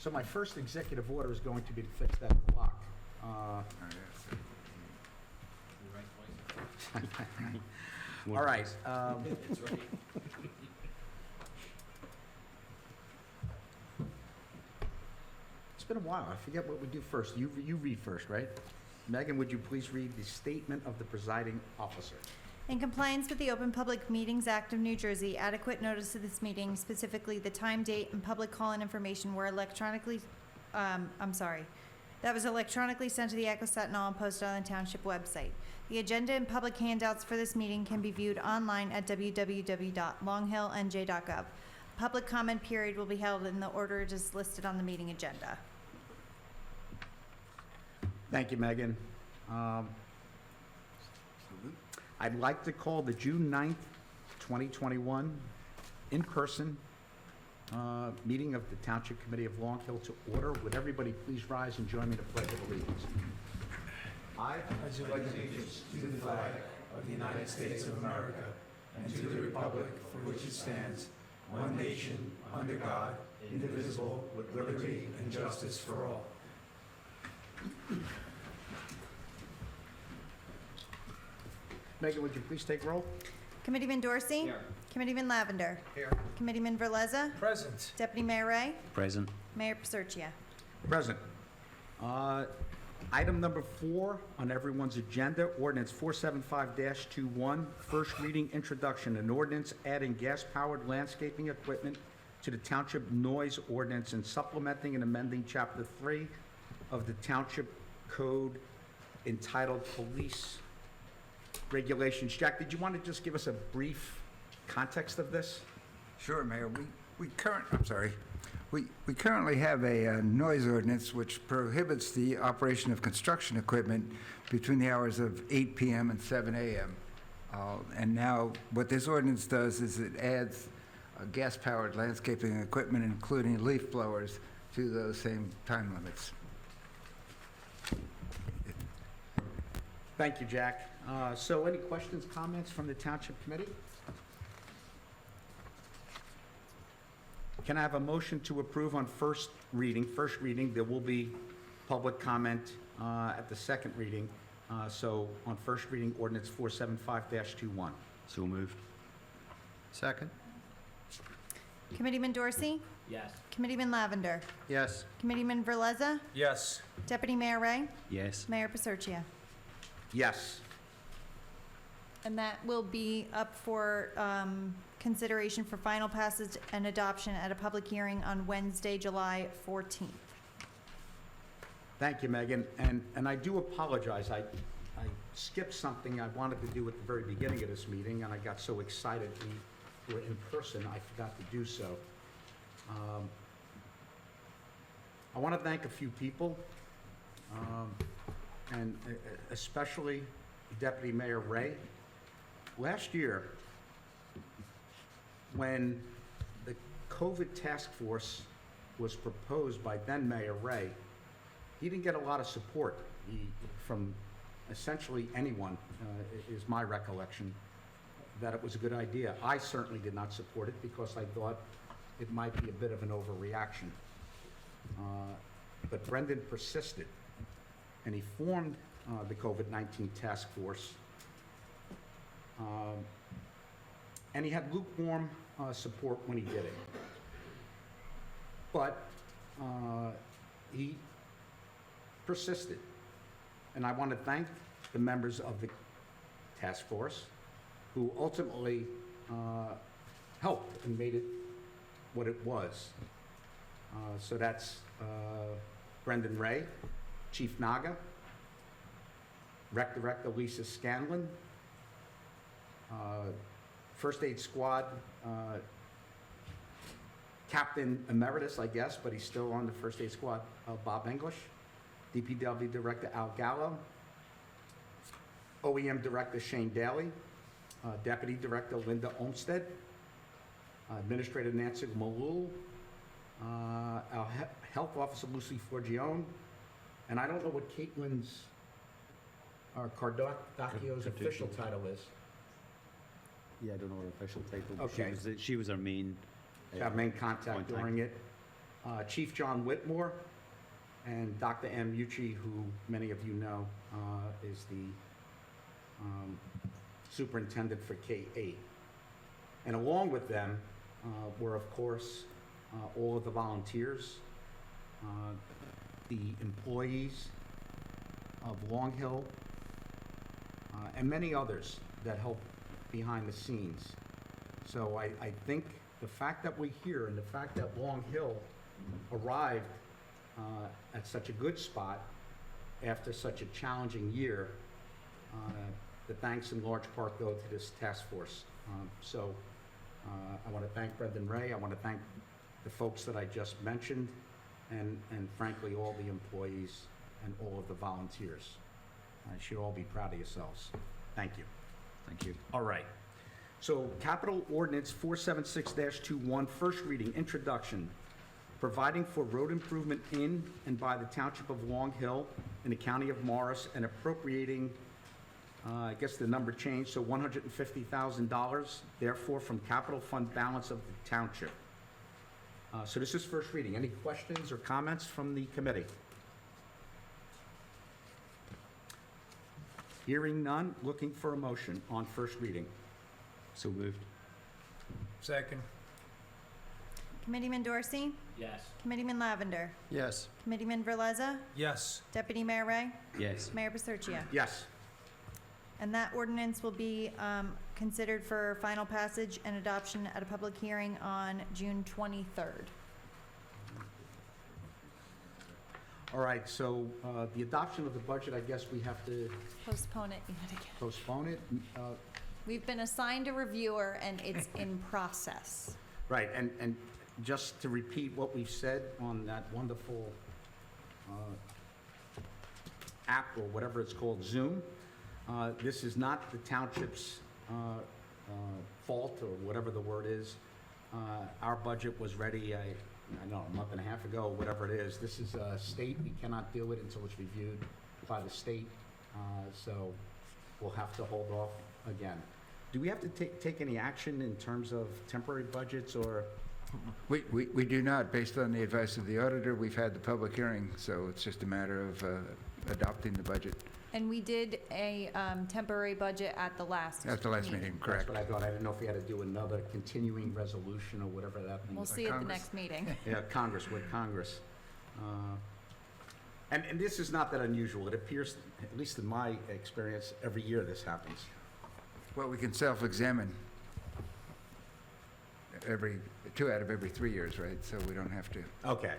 So my first executive order is going to be to fix that clock. All right. It's right. It's been a while. I forget what we do first. You read first, right? Megan, would you please read the statement of the presiding officer? In compliance with the Open Public Meetings Act of New Jersey, adequate notice of this meeting, specifically the time, date, and public call-in information were electronically, that was electronically sent to the Echo Sentinel and posted on the Township website. The agenda and public handouts for this meeting can be viewed online at www.longhillnj.gov. Public comment period will be held in the order it is listed on the meeting agenda. Thank you, Megan. I'd like to call the June 9th, 2021 in-person meeting of the Township Committee of Long Hill to order. Would everybody please rise and join me in the Pledge of Allegiance? I pledge allegiance to the flag of the United States of America and to the republic for which it stands, one nation, under God, indivisible, with liberty and justice for all. Megan, would you please take roll? Committeeman Dorsi? Here. Committeeman Lavender? Here. Committeeman Verlizza? Present. Deputy Mayor Ray? Present. Mayor Paserchia? Present. Item number 4 on everyone's agenda, Ordinance 475-21, first reading introduction, an ordinance adding gas-powered landscaping equipment to the Township Noise Ordinance and supplementing and amending Chapter 3 of the Township Code entitled Police Regulations. Jack, did you want to just give us a brief context of this? Sure, Mayor. We currently have a noise ordinance which prohibits the operation of construction equipment between the hours of 8 p.m. and 7 a.m. And now what this ordinance does is it adds gas-powered landscaping equipment, including leaf blowers, to those same time limits. Thank you, Jack. So any questions, comments from the Township Committee? Can I have a motion to approve on first reading? First reading, there will be public comment at the second reading. So on first reading, ordinance 475-21. So moved. Second. Committeeman Dorsi? Yes. Committeeman Lavender? Yes. Committeeman Verlizza? Yes. Deputy Mayor Ray? Yes. Mayor Paserchia? Yes. And that will be up for consideration for final passage and adoption at a public hearing on Wednesday, July 14th. Thank you, Megan. And I do apologize. I skipped something I wanted to do at the very beginning of this meeting, and I got so excited we were in person, I forgot to do so. I want to thank a few people, and especially Deputy Mayor Ray. Last year, when the COVID task force was proposed by then Mayor Ray, he didn't get a lot of support from essentially anyone, is my recollection, that it was a good idea. I certainly did not support it because I thought it might be a bit of an overreaction. But Brendan persisted, and he formed the COVID-19 task force. And he had lukewarm support when he did it. But he persisted. And I want to thank the members of the task force who ultimately helped and made it what it was. So that's Brendan Ray, Chief Naga, Rec Director Lisa Scanlon, First Aid Squad Captain Emeritus, I guess, but he's still on the First Aid Squad, Bob English, DPW Director Al Gallo, OEM Director Shayne Daly, Deputy Director Linda Olmsted, Administrator Nancy Malul, our Health Officer Lucy Forgione, and I don't know what Caitlin's, Cardocchio's official title is. Yeah, I don't know her official title. Okay. She was our main Our main contact during it. Chief John Whitmore, and Dr. M. Mucci, who many of you know, is the superintendent for K-8. And along with them were, of course, all of the volunteers, the employees of Long Hill, and many others that help behind the scenes. So I think the fact that we're here and the fact that Long Hill arrived at such a good spot after such a challenging year, the thanks in large part go to this task force. I want to thank Brendan Ray. I want to thank the folks that I just mentioned, and frankly, all the employees and all of the volunteers. You should all be proud of yourselves. Thank you. Thank you. All right. So Capital Ordinance 476-21, first reading, introduction, providing for road improvement in and by the Township of Long Hill in the County of Morris and appropriating, I guess the number changed, so $150,000, therefore from capital fund balance of the Township. So this is first reading. Any questions or comments from the committee? Hearing none, looking for a motion on first reading. So moved. Second. Committeeman Dorsi, Yes. Committeeman Lavender, Yes. Committeeman Verlizza, Yes. Deputy Mayor Ray, Yes. Mayor Paserchia. Yes. And that ordinance will be considered for final passage and adoption at a public hearing on June 23rd. All right, so the adoption of the budget, I guess we have to Postpone it yet again. postpone it. We've been assigned a reviewer, and it's in process. Right, and just to repeat what we've said on that wonderful app, or whatever it's called, Zoom, this is not the township's fault, or whatever the word is. Our budget was ready, I don't know, a month and a half ago, whatever it is. This is a state, we cannot do it until it's reviewed by the state, so we'll have to hold off again. Do we have to take any action in terms of temporary budgets, or? We do not, based on the advice of the auditor. We've had the public hearing, so it's just a matter of adopting the budget And we did a temporary budget at the last at the last meeting, correct? That's what I thought. I didn't know if we had to do another continuing resolution or whatever that We'll means. see at the Congress. next meeting. Yeah, Congress, with Congress. And this is not that unusual. It appears, at least in my experience, every year this happens. Well, we can self-examine two out of every 3 years, right? So we don't have to Okay.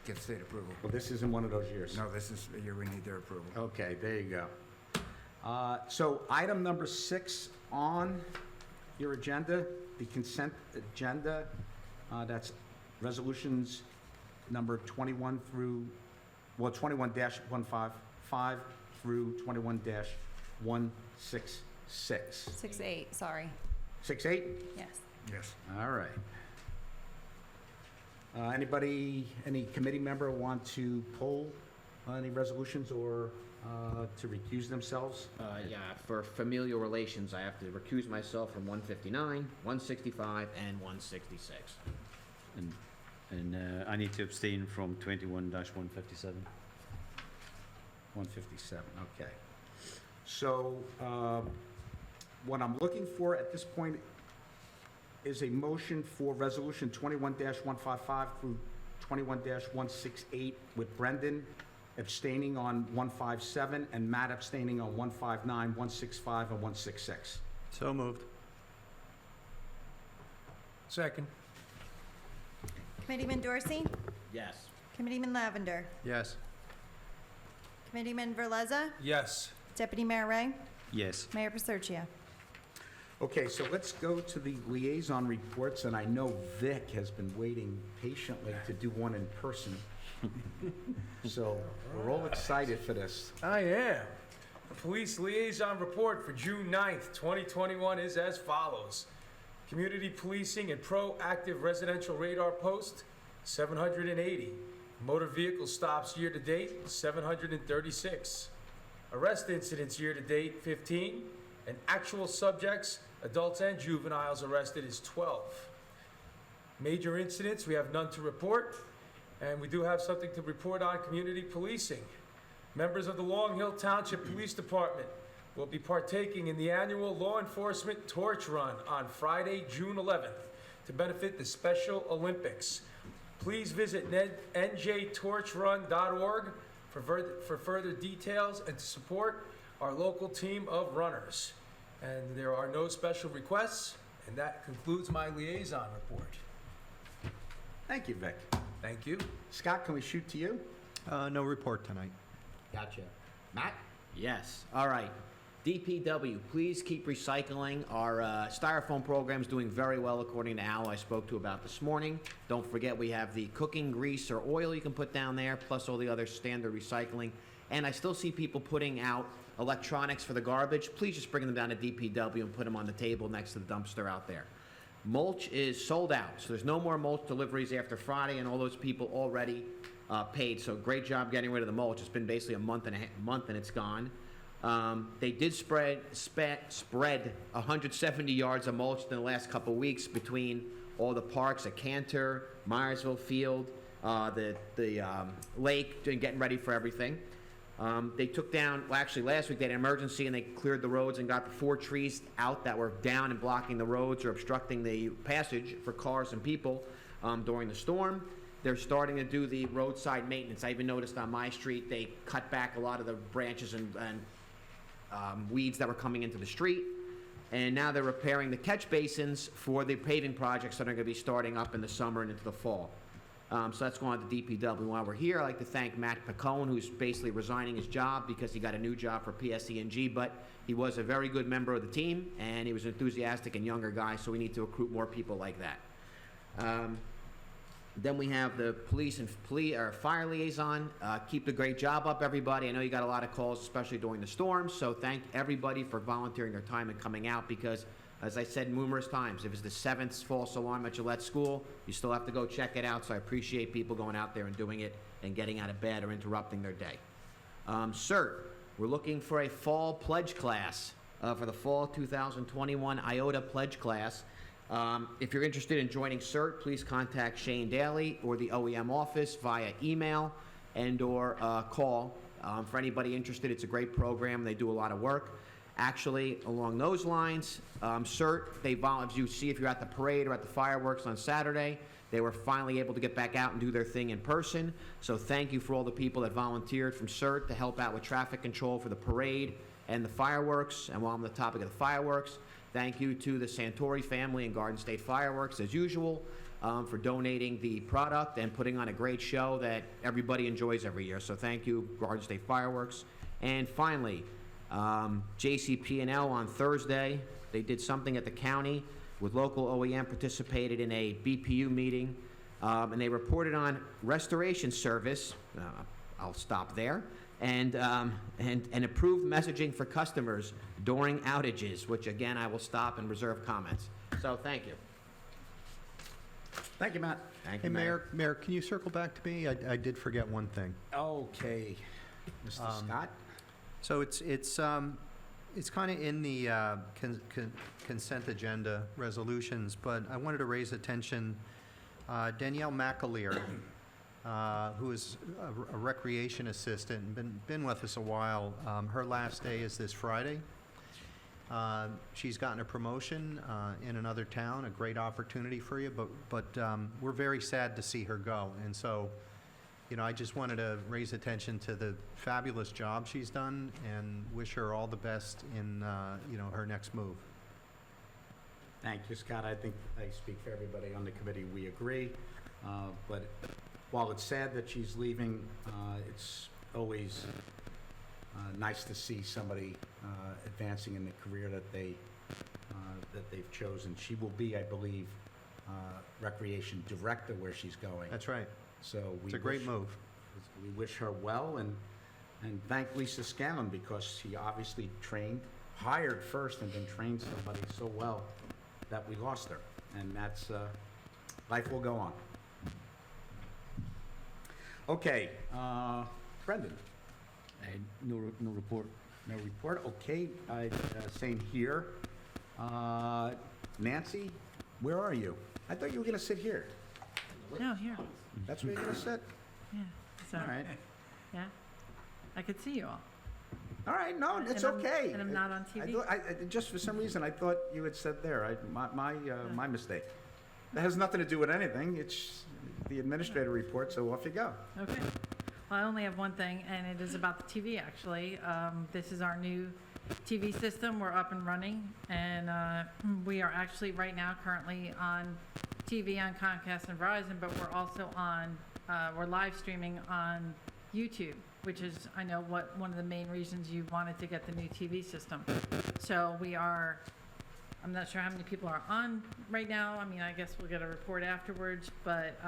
get state approval. Well, this isn't one of those years. No, this is the year we need their approval. Okay, there you go. So item number 6 on your agenda, the consent agenda, that's resolutions number 21 through, well, 21-155 through 21-166. 6-8, sorry. 6-8? Yes. Yes. All right. Anybody, any committee member want to pull any resolutions or to recuse themselves? Yeah, for familial relations, I have to recuse myself from 159, 165, and 166. And I need to abstain from 21-157. 157, okay. So what I'm looking for at this point is a motion for resolution 21-155 through 21-168 with Brendan abstaining on 157 and Matt abstaining on 159, 165, and 166. So moved. Second. Committeeman Dorsi, Yes. Committeeman Lavender, Yes. Committeeman Verlizza, Yes. Deputy Mayor Ray, Yes. Mayor Paserchia. Okay, so let's go to the liaison reports, and I know Vic has been waiting patiently to do one in person. So we're all excited for this. I am. The police liaison report for June 9th, 2021 is as follows. Community policing and proactive residential radar post, 780. Motor vehicle stops year to date, 736. Arrest incidents year to date, 15. And actual subjects, adults and juveniles arrested is 12. Major incidents, we have none to report. And we do have something to report on community policing. Members of the Long Hill Township Police Department will be partaking in the annual Law Enforcement Torch Run on Friday, June 11th, to benefit the Special Olympics. Please visit njtorchrun.org for further details and to support our local team of runners. And there are no special requests, and that concludes my liaison report. Thank you, Vic. Thank you. Scott, can we shoot to you? No report tonight. Gotcha. Matt? Yes. All right. DPW, please keep recycling. Our styrofoam program's doing very well, according to Al I spoke to about this morning. Don't forget, we have the cooking grease or oil you can put down there, plus all the other standard recycling. And I still see people putting out electronics for the garbage. Please just bring them down to DPW and put them on the table next to the dumpster out there. Mulch is sold out, so there's no more mulch deliveries after Friday, and all those people already paid. So great job getting rid of the mulch. It's been basically a month and it's gone. They did spread 170 yards of mulch in the last couple of weeks between all the parks at Cantor, Myersville Field, the lake, and getting ready for everything. They took down, well, actually last week they had an emergency and they cleared the roads and got the 4 trees out that were down and blocking the roads or obstructing the passage for cars and people during the storm. They're starting to do the roadside maintenance. I even noticed on my street they cut back a lot of the branches and weeds that were coming into the street. And now they're repairing the catch basins for the paving projects that are going to be starting up in the summer and into the fall. So that's going on to DPW. While we're here, I'd like to thank Matt Pacone, who's basically resigning his job because he got a new job for PSE&G, but he was a very good member of the team, and he was an enthusiastic and younger guy, so we need to recruit more people like that. Then we have the police and fire liaison. Keep the great job up, everybody. I know you got a lot of calls, especially during the storms, so thank everybody for volunteering their time and coming out because, as I said numerous times, if it's the 7th false alarm at Gillette School, you still have to go check it out, so I appreciate people going out there and doing it and getting out of bed or interrupting their day. CERT, we're looking for a fall pledge class for the fall 2021 IOTA pledge class. If you're interested in joining CERT, please contact Shayne Daly or the OEM office via email and or call. For anybody interested, it's a great program. They do a lot of work. Actually, along those lines, CERT, if you see if you're at the parade or at the fireworks on Saturday, they were finally able to get back out and do their thing in person. So thank you for all the people that volunteered from CERT to help out with traffic control for the parade and the fireworks. And while I'm on the topic of the fireworks, thank you to the Santori family and Garden State Fireworks, as usual, for donating the product and putting on a great show that everybody enjoys every year. So thank you, Garden State Fireworks. And finally, JCP&L on Thursday, they did something at the county with local OEM, participated in a BPU meeting, and they reported on restoration service, I'll stop there, and improved messaging for customers during outages, which again, I will stop and reserve comments. So thank you. Thank you, Matt. Thank Hey, you, Mayor, can you circle back to me? I did forget one thing. Okay. Mr. Scott? So it's kind of in the consent agenda resolutions, but I wanted to raise attention, Danielle McAleer, who is a recreation assistant, and been with us a while. Her last day is this Friday. She's gotten a promotion in another town, a great opportunity for you, but we're very sad to see her go. And so, you know, I just wanted to raise attention to the fabulous job she's done and wish her all the best in, you know, her next move. Thank you, Scott. I think I speak for everybody on the committee. We agree. But while it's sad that she's leaving, it's always nice to see somebody advancing in the career that they've chosen. She will be, I believe, recreation director where she's going. That's right. So It's a great move. We wish her well and thank Lisa Scanlon because she obviously hired first and then trained somebody so well that we lost her. And that's, life will go on. Okay, Brendan? No report. No report, okay, same here. Nancy, where are you? I thought you were gonna sit here. No, here. That's where you're gonna sit? Yeah, so, All right. yeah. I could see you all. All right, no, it's And I'm- okay. and I'm not on I TV. thought- just for some reason, I thought you had said there. My mistake. That has nothing to do with anything. It's the administrator report, so off you go. Okay. Well, I only have one thing, and it is about the TV, actually. This is our new TV system. We're up and running, and we are actually right now currently on TV on Comcast and Verizon, but we're also on, we're live streaming on YouTube, which is, I know, one of the main reasons you wanted to get the new TV system. So we are, I'm not sure how many people are on right now. I mean, I guess we'll get a report afterwards, but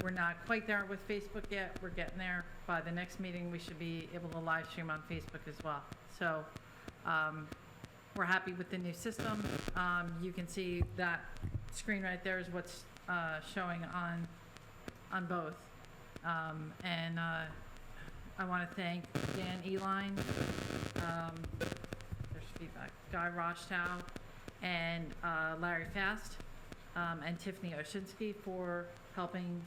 we're not quite there with Facebook yet. We're getting there. By the next meeting, we should be able to live stream on Facebook as well. So we're happy with the new system. You can see that screen right there is what's showing on both. And I want to thank Dan Eline, there's feedback, Guy Rochtow, and Larry Fast, and Tiffany Oshinsky for helping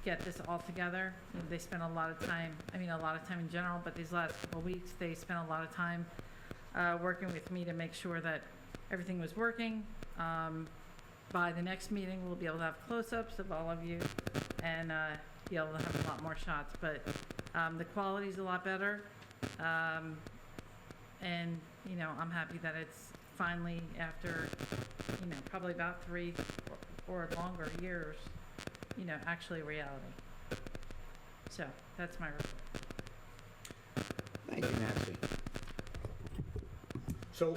get this all together. You know, they spent a lot of time, I mean, a lot of time in general, but these last couple of weeks, they spent a lot of time working with me to make sure that everything was working. By the next meeting, we'll be able to have close-ups of all of you and be able to have a lot more shots. But the quality's a lot better. And, you know, I'm happy that it's finally, after, you know, probably about 3 or longer years, you know, actually reality. So that's my report. Thank you, Nancy. So,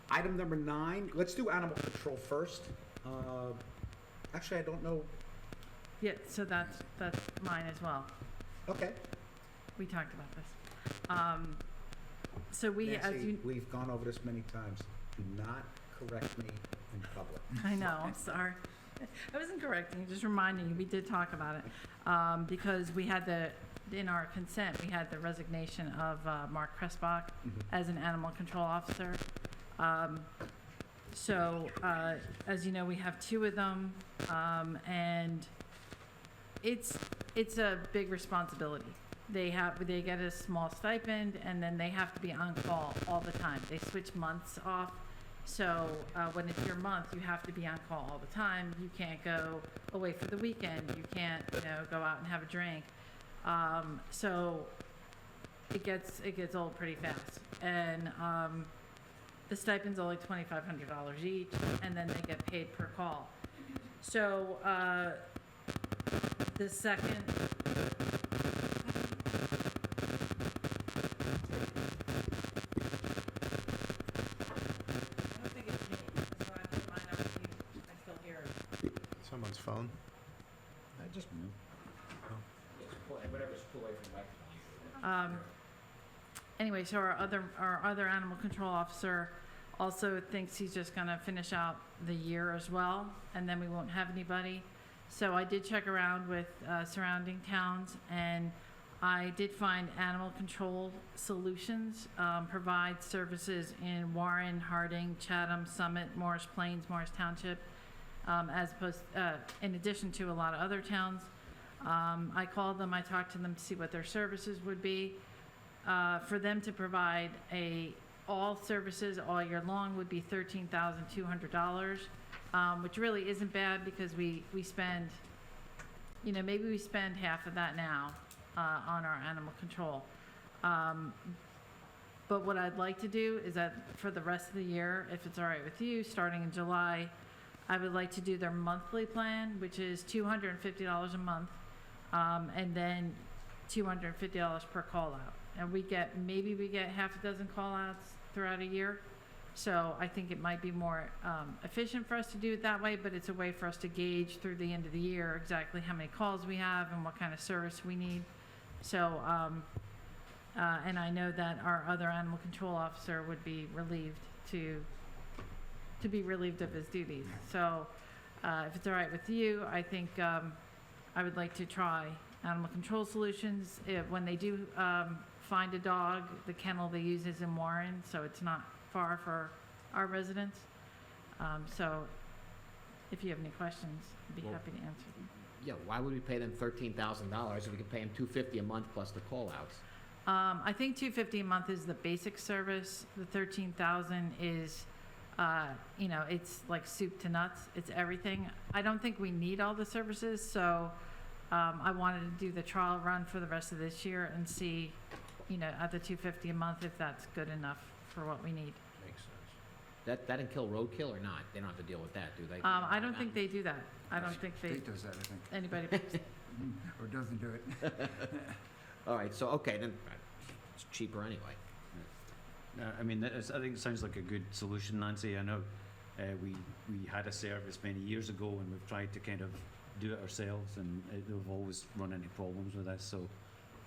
item number 9, let's do animal control first. Actually, I don't know. Yeah, so that's mine as well. Okay. We talked about this. So we, as Nancy, you, we've gone over this many times. Do not correct me in public. I know, I'm sorry. I wasn't correcting you, just reminding you, we did talk about it. Because we had in our consent, we had the resignation of Mark Cressbach as an animal control officer. So, as you know, we have 2 of them, and it's a big responsibility. They get a small stipend, and then they have to be on call all the time. They switch months off, so when it's your month, you have to be on call all the time. You can't go away for the weekend. You can't, you know, go out and have a drink. So it gets old pretty fast, and the stipend's only $2,500 each, and then they get paid per call. So the second. I don't think it's me, so I put mine on you. I still hear it. Someone's phone? I just moved. Whatever's pull away from the microphone. Anyway, so our other animal control officer also thinks he's just gonna finish out the year as well, and then we won't have anybody. So I did check around with surrounding towns, and I did find Animal Control Solutions provides services in Warren, Harding, Chatham, Summit, Morris Plains, Morris Township, as opposed, in addition to a lot of other towns. I called them, I talked to them to see what their services would be. For them to provide all services all year long would be $13,200, which really isn't bad because we spend, you know, maybe we spend half of that now on our animal control. But what I'd like to do is that for the rest of the year, if it's all right with you, starting in July, I would like to do their monthly plan, which is $250 a month, and then $250 per call out. And maybe we get half a dozen call outs throughout a year. So I think it might be more efficient for us to do it that way, but it's a way for us to gauge through the end of the year exactly how many calls we have and what kind of service we need. So, and I know that our other animal control officer would be relieved to be relieved of his duties. So if it's all right with you, I think I would like to try Animal Control Solutions. When they do find a dog, the kennel they use is in Warren, so it's not far for our residents. So if you have any questions, I'd be happy to answer them. Yeah, why would we pay them $13,000 if we could pay them $250 a month plus the call-outs? I think $250 a month is the basic service. The 13,000 is, you know, it's like soup to nuts. It's everything. I don't think we need all the services, so I wanted to do the trial run for the rest of this year and see, you know, at the $250 a month if that's good enough for what we need. Makes sense. That and kill roadkill or not? They don't have to deal with that, do they? I don't think they do that. I don't think State does that, I think, anybody. or doesn't do it. All right, so, okay, then it's cheaper anyway. I mean, I think it sounds like a good solution, Nancy. I know we had a service many years ago, and we've tried to kind of do it ourselves, and we've always run into problems with this. So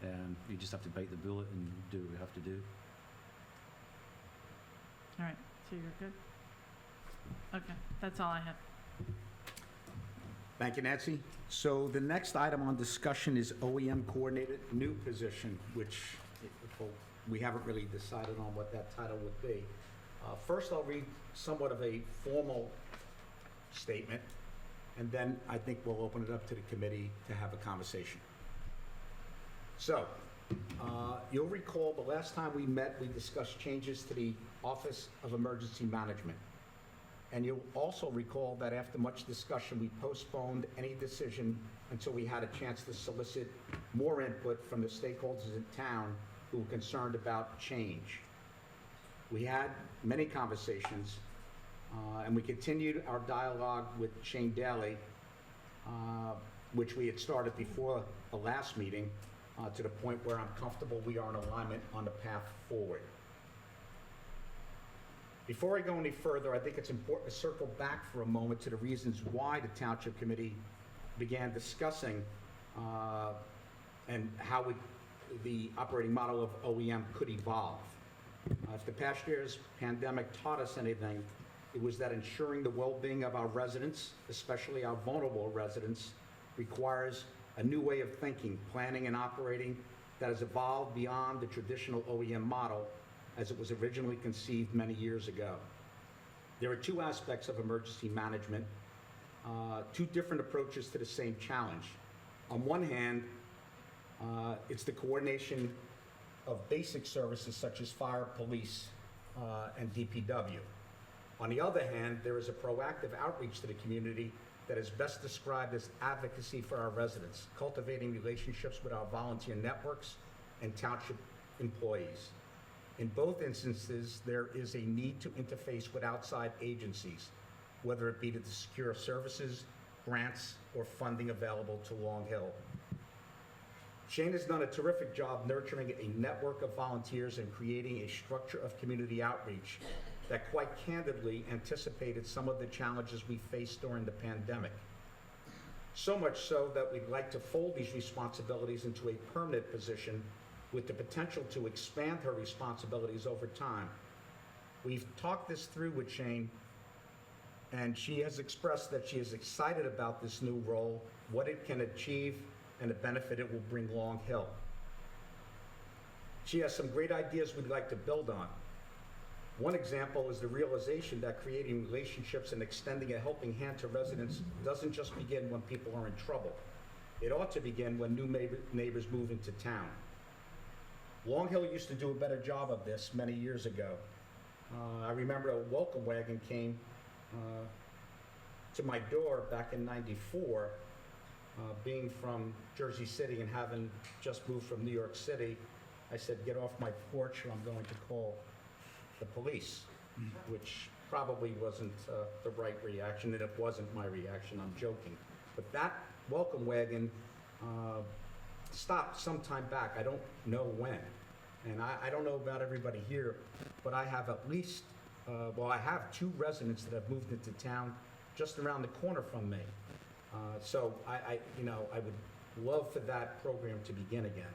you just have to bite the bullet and do what we have to do. All right, so you're good? Okay, that's all I have. Thank you, Nancy. So the next item on discussion is OEM coordinated new position, which we haven't really decided on what that title would be. First, I'll read somewhat of a formal statement, and then I think we'll open it up to the committee to have a conversation. So, you'll recall the last time we met, we discussed changes to the Office of Emergency Management. And you'll also recall that after much discussion, we postponed any decision until we had a chance to solicit more input from the stakeholders in town who were concerned about change. We had many conversations, and we continued our dialogue with Shayne Daly, which we had started before the last meeting, to the point where I'm comfortable we are in alignment on the path forward. Before I go any further, I think it's important to circle back for a moment to the reasons why the Township Committee began discussing and how the operating model of OEM could evolve. If the past year's pandemic taught us anything, it was that ensuring the well-being of our residents, especially our vulnerable residents, requires a new way of thinking, planning, and operating that has evolved beyond the traditional OEM model as it was originally conceived many years ago. There are two aspects of emergency management, two different approaches to the same challenge. On one hand, it's the coordination of basic services such as fire, police, and DPW. On the other hand, there is a proactive outreach to the community that is best described as advocacy for our residents, cultivating relationships with our volunteer networks and township employees. In both instances, there is a need to interface with outside agencies, whether it be to secure services, grants, or funding available to Long Hill. Shayne has done a terrific job nurturing a network of volunteers and creating a structure of community outreach that quite candidly anticipated some of the challenges we faced during the pandemic. So much so that we'd like to fold these responsibilities into a permanent position with the potential to expand her responsibilities over time. We've talked this through with Shayne, and she has expressed that she is excited about this new role, what it can achieve, and the benefit it will bring Long Hill. She has some great ideas we'd like to build on. One example is the realization that creating relationships and extending a helping hand to residents doesn't just begin when people are in trouble. It ought to begin when new neighbors move into town. Long Hill used to do a better job of this many years ago. I remember a welcome wagon came to my door back in '94, being from Jersey City and having just moved from New York City. I said, get off my porch or I'm going to call the police, which probably wasn't the right reaction, and it wasn't my reaction, I'm joking. But that welcome wagon stopped some time back, I don't know when. And I don't know about everybody here, but I have at least, I have 2 residents that have moved into town just around the corner from me. So I would love for that program to begin again.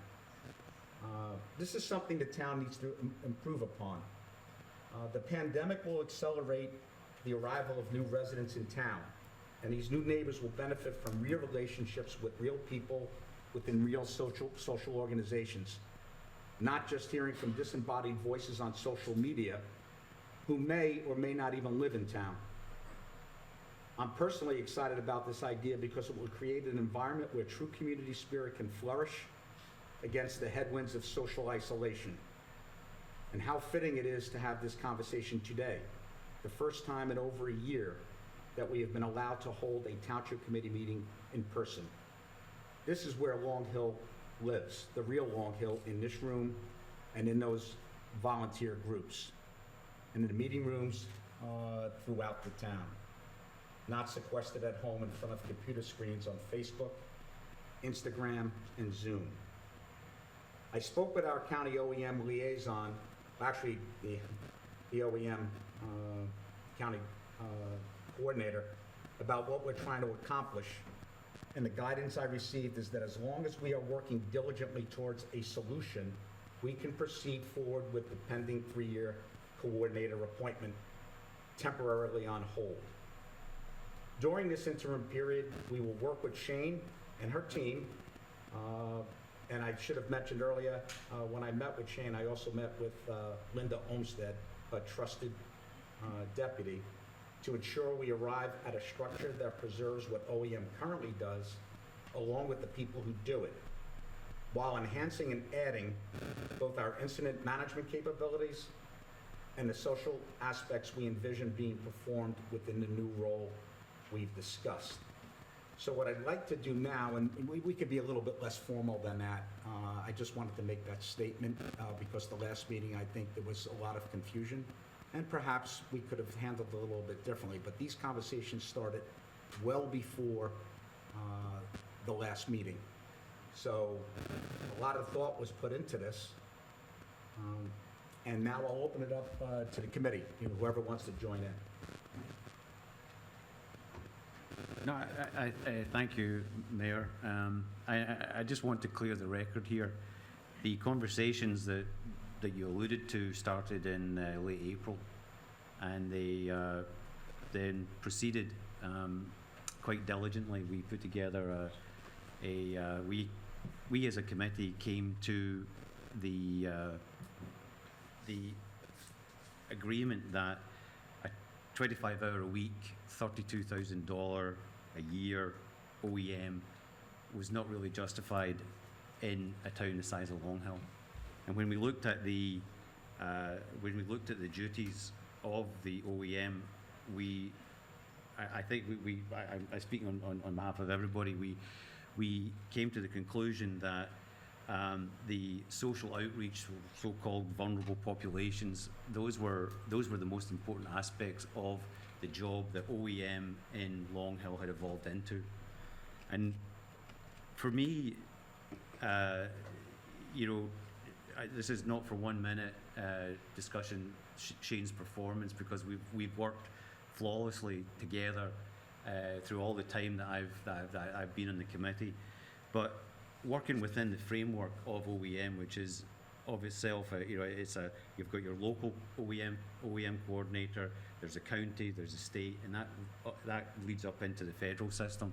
This is something the town needs to improve upon. The pandemic will accelerate the arrival of new residents in town, and these new neighbors will benefit from real relationships with real people within real social organizations, not just hearing from disembodied voices on social media who may or may not even live in town. I'm personally excited about this idea because it will create an environment where true community spirit can flourish against the headwinds of social isolation. And how fitting it is to have this conversation today, the first time in over a year that we have been allowed to hold a township committee meeting in person. This is where Long Hill lives, the real Long Hill, in this room and in those volunteer groups, and in the meeting rooms throughout the town, not sequestered at home in front of computer screens on Facebook, Instagram, and Zoom. I spoke with our county OEM liaison, actually the OEM county coordinator, about what we're trying to accomplish. And the guidance I received is that as long as we are working diligently towards a solution, we can proceed forward with the pending 3-year coordinator appointment temporarily on hold. During this interim period, we will work with Shayne and her team. And I should have mentioned earlier, when I met with Shayne, I also met with Linda Olmsted, a trusted deputy, to ensure we arrive at a structure that preserves what OEM currently does, along with the people who do it, while enhancing and adding both our incident management capabilities and the social aspects we envision being performed within the new role we've discussed. So what I'd like to do now, and we could be a little bit less formal than that, I just wanted to make that statement because the last meeting, I think there was a lot of confusion, and perhaps we could have handled it a little bit differently, but these conversations started well before the last meeting. So a lot of thought was put into this, and now I'll open it up to the committee, whoever wants to join in. No, I thank you, Mayor. I just want to clear the record here. The conversations that you alluded to started in late April, and they then proceeded quite diligently. We put together we as a committee came to the agreement that a 25-hour-a-week, $32,000 a year OEM was not really justified in a town the size of Long Hill. And when we looked at the duties of the OEM, I speak on behalf of everybody, we came to the conclusion that the social outreach, so-called vulnerable populations, those were the most important aspects of the job that OEM in Long Hill had evolved into. And for me, this is not for 1 minute discussion Shayne's performance, because we've worked flawlessly together through all the time that I've been on the committee. But working within the framework of OEM, which is of itself, you've got your local OEM coordinator, there's a county, there's a state, and that leads up into the federal system,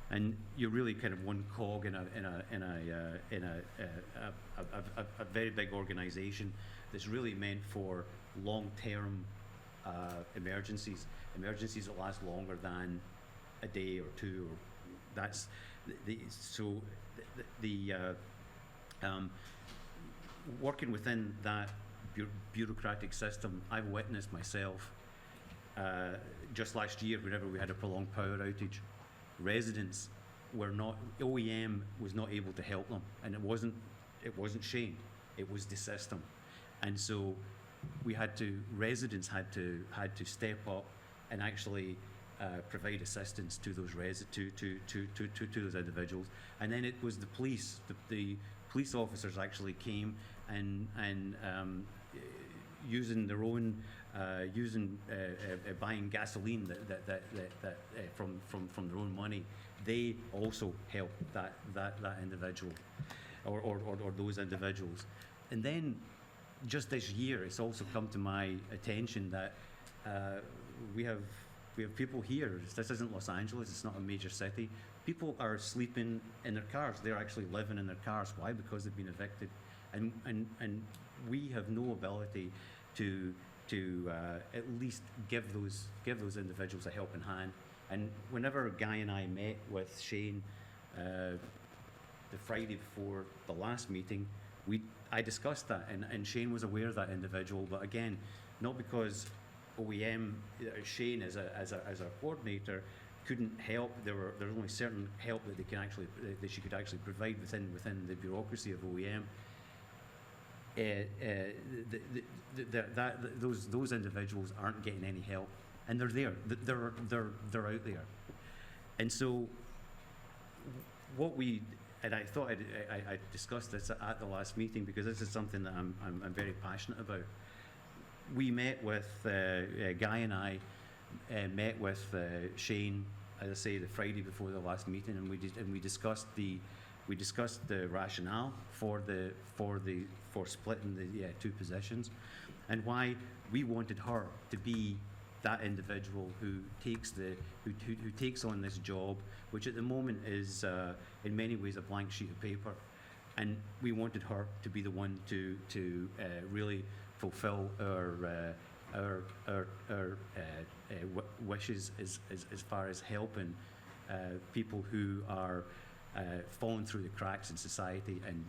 and you're really kind of one cog in a very big organisation that's really meant for long-term emergencies that last longer than a day or two. Or that's working within that bureaucratic system. I've witnessed myself just last year, whenever we had a prolonged power outage, residents were not, OEM was not able to help them, and it wasn't Shayne, it was the system. And so residents had to step up and actually provide assistance to those to those individuals. And then it was the police. The police officers actually came and using their own buying gasoline that from their own money. They also helped that individual or those individuals. And then just this year, it's also come to my attention that we have people here. This isn't Los Angeles. It's not a major city. People are sleeping in their cars. They're actually living in their cars. Why? Because they've been evicted, and we have no ability to at least give those individuals a helping hand. And whenever Guy and I met with Shayne the Friday before the last meeting, I discussed that, and Shayne was aware of that individual, but again, not because OEM, Shayne as a coordinator, couldn't help. There was only certain help that that she could actually provide within the bureaucracy of OEM. Those individuals aren't getting any help, and they're there. They're out there, and so I thought I discussed this at the last meeting because this is something that I'm very passionate about. We met with Guy and I met with Shayne, as I say, the Friday before the last meeting, and we discussed the rationale for splitting the two positions, and why we wanted her to be that individual who takes on this job, which at the moment is in many ways a blank sheet of paper, and we wanted her to be the one to really fulfill our wishes as far as helping people who are falling through the cracks in society, and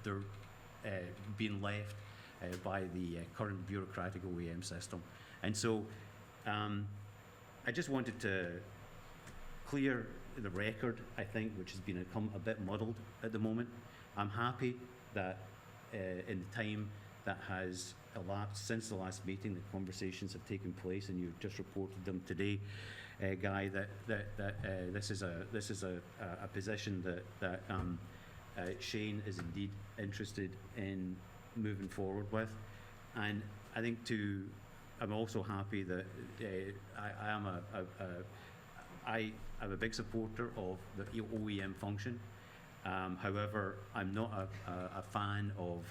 they're being left by the current bureaucratic OEM system. And so I just wanted to clear the record, I think, which has become a bit muddled at the moment. I'm happy that in the time that has elapsed since the last meeting, the conversations have taken place, and you've just reported them today, Guy, that this is a position that Shayne is indeed interested in moving forward with. And I think I'm also happy that I am a big supporter of the OEM function. However, I'm not a fan of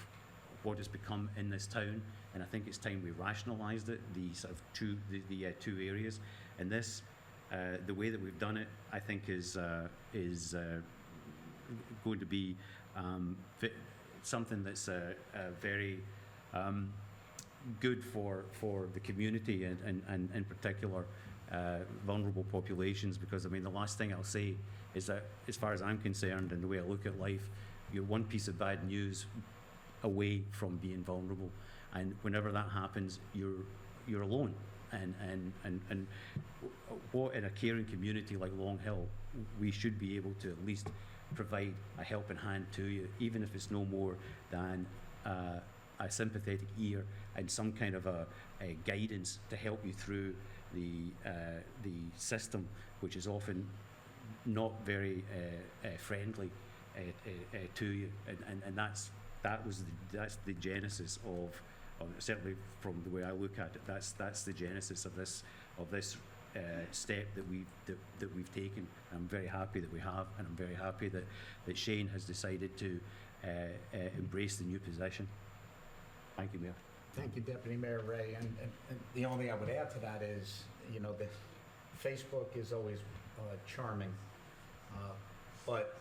what has become in this town, and I think it's time we rationalised it. The sort of two areas, and this, the way that we've done it, I think is going to be something that's very good for the community, and in particular vulnerable populations. Because I mean, the last thing I'll say is that, as far as I'm concerned and the way I look at life, you're one piece of bad news away from being vulnerable, and whenever that happens, you're alone. And what, in a caring community like Long Hill, we should be able to at least provide a helping hand to you, even if it's no more than a sympathetic ear and some kind of a guidance to help you through the system, which is often not very friendly to you, and that's the genesis of certainly from the way I look at it. That's the genesis of this step that we've taken. I'm very happy that we have, and I'm very happy that Shayne has decided to embrace the new position. Thank you, Mayor. Thank you, Deputy Mayor Ray. And the only thing I would add to that is, that Facebook is always charming, but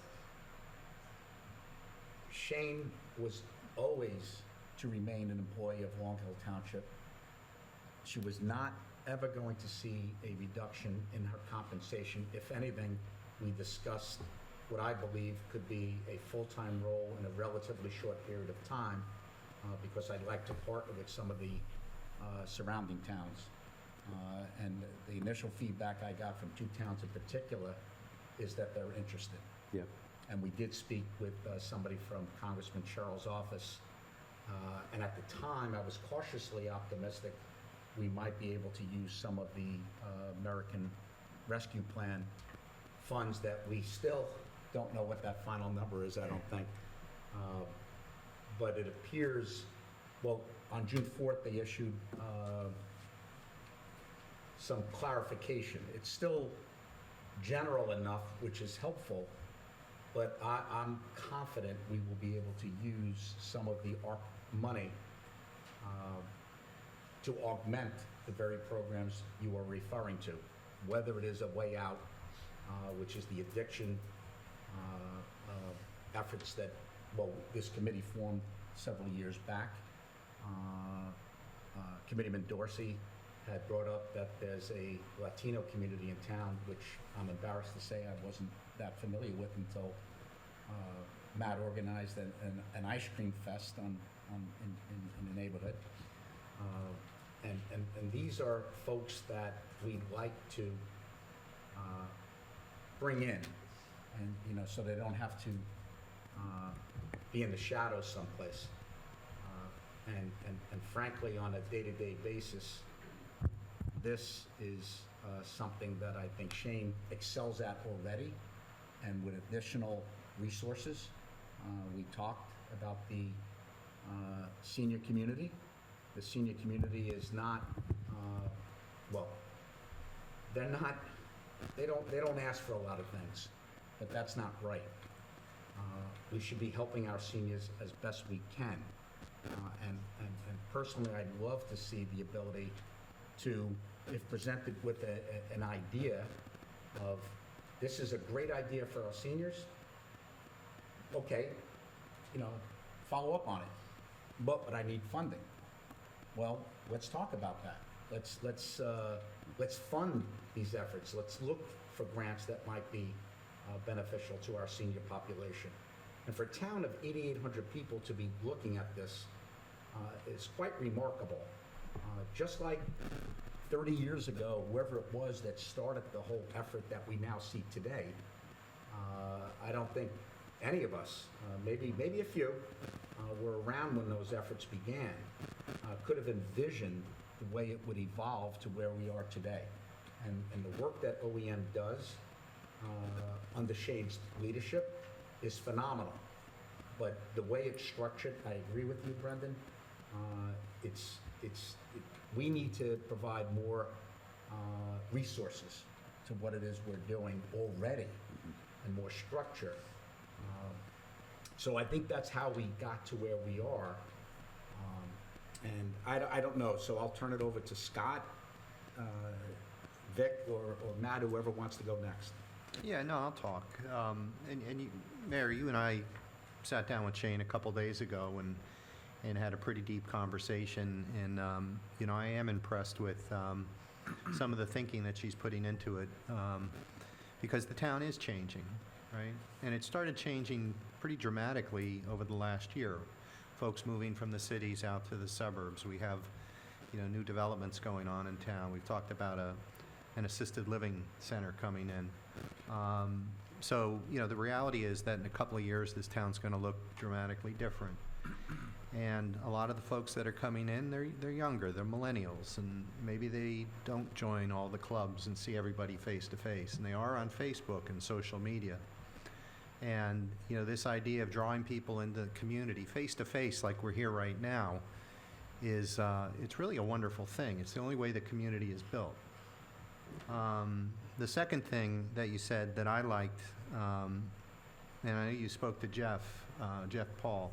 Shayne was always to remain an employee of Long Hill Township. She was not ever going to see a reduction in her compensation. If anything, we discussed what I believe could be a full-time role in a relatively short period of time, because I'd like to partner with some of the surrounding towns. And the initial feedback I got from two towns in particular is that they're interested. Yeah. And we did speak with somebody from Congressman Sherrill's office. And at the time, I was cautiously optimistic we might be able to use some of the American Rescue Plan funds that we still don't know what that final number is, I don't think. But it appears, well, on June 4th, they issued some clarification. It's still general enough, which is helpful, but I'm confident we will be able to use some of the ARP money to augment the very programs you are referring to, whether it is a way out, which is the addiction efforts that, this committee formed several years back. Committeeman Dorsi had brought up that there's a Latino community in town, which I'm embarrassed to say I wasn't that familiar with until Matt organized an ice cream fest in the neighborhood. And these are folks that we'd like to bring in, and, you know, so they don't have to be in the shadows someplace. And frankly, on a day-to-day basis, this is something that I think Shayne excels at already, and with additional resources. We talked about the senior community. The senior community is not, well, they don't ask for a lot of things, but that's not right. We should be helping our seniors as best we can. And personally, I'd love to see the ability to, if presented with an idea of, this is a great idea for our seniors, okay, you know, follow up on it. But I need funding. Well, let's talk about that. Let's fund these efforts. Let's look for grants that might be beneficial to our senior population. And for a town of 8,800 people to be looking at this is quite remarkable. Just like 30 years ago, whoever it was that started the whole effort that we now see today, I don't think any of us, maybe a few, were around when those efforts began, could have envisioned the way it would evolve to where we are today. And the work that OEM does under Shayne's leadership is phenomenal. But the way it's structured, I agree with you, Brendan. We need to provide more resources to what it is we're doing already, and more structure. So I think that's how we got to where we are. And I don't know, so I'll turn it over to Scott, Vic, or Matt, whoever wants to go next. Yeah, no, I'll talk. And you, Mayor, you and I sat down with Shayne a couple days ago and had a pretty deep conversation. And, you know, I am impressed with some of the thinking that she's putting into it, because the town is changing, right? And it started changing pretty dramatically over the last year. Folks moving from the cities out to the suburbs. We have, you know, new developments going on in town. We've talked about an assisted living center coming in. So, you know, the reality is that in a couple of years, this town's going to look dramatically different. And a lot of the folks that are coming in, they're younger, they're millennials, and maybe they don't join all the clubs and see everybody face to face, and they are on Facebook and social media. And, you know, this idea of drawing people into the community face to face like we're here right now is, it's really a wonderful thing. It's the only way the community is built. The second thing that you said that I liked, and I know you spoke to Jeff Paul,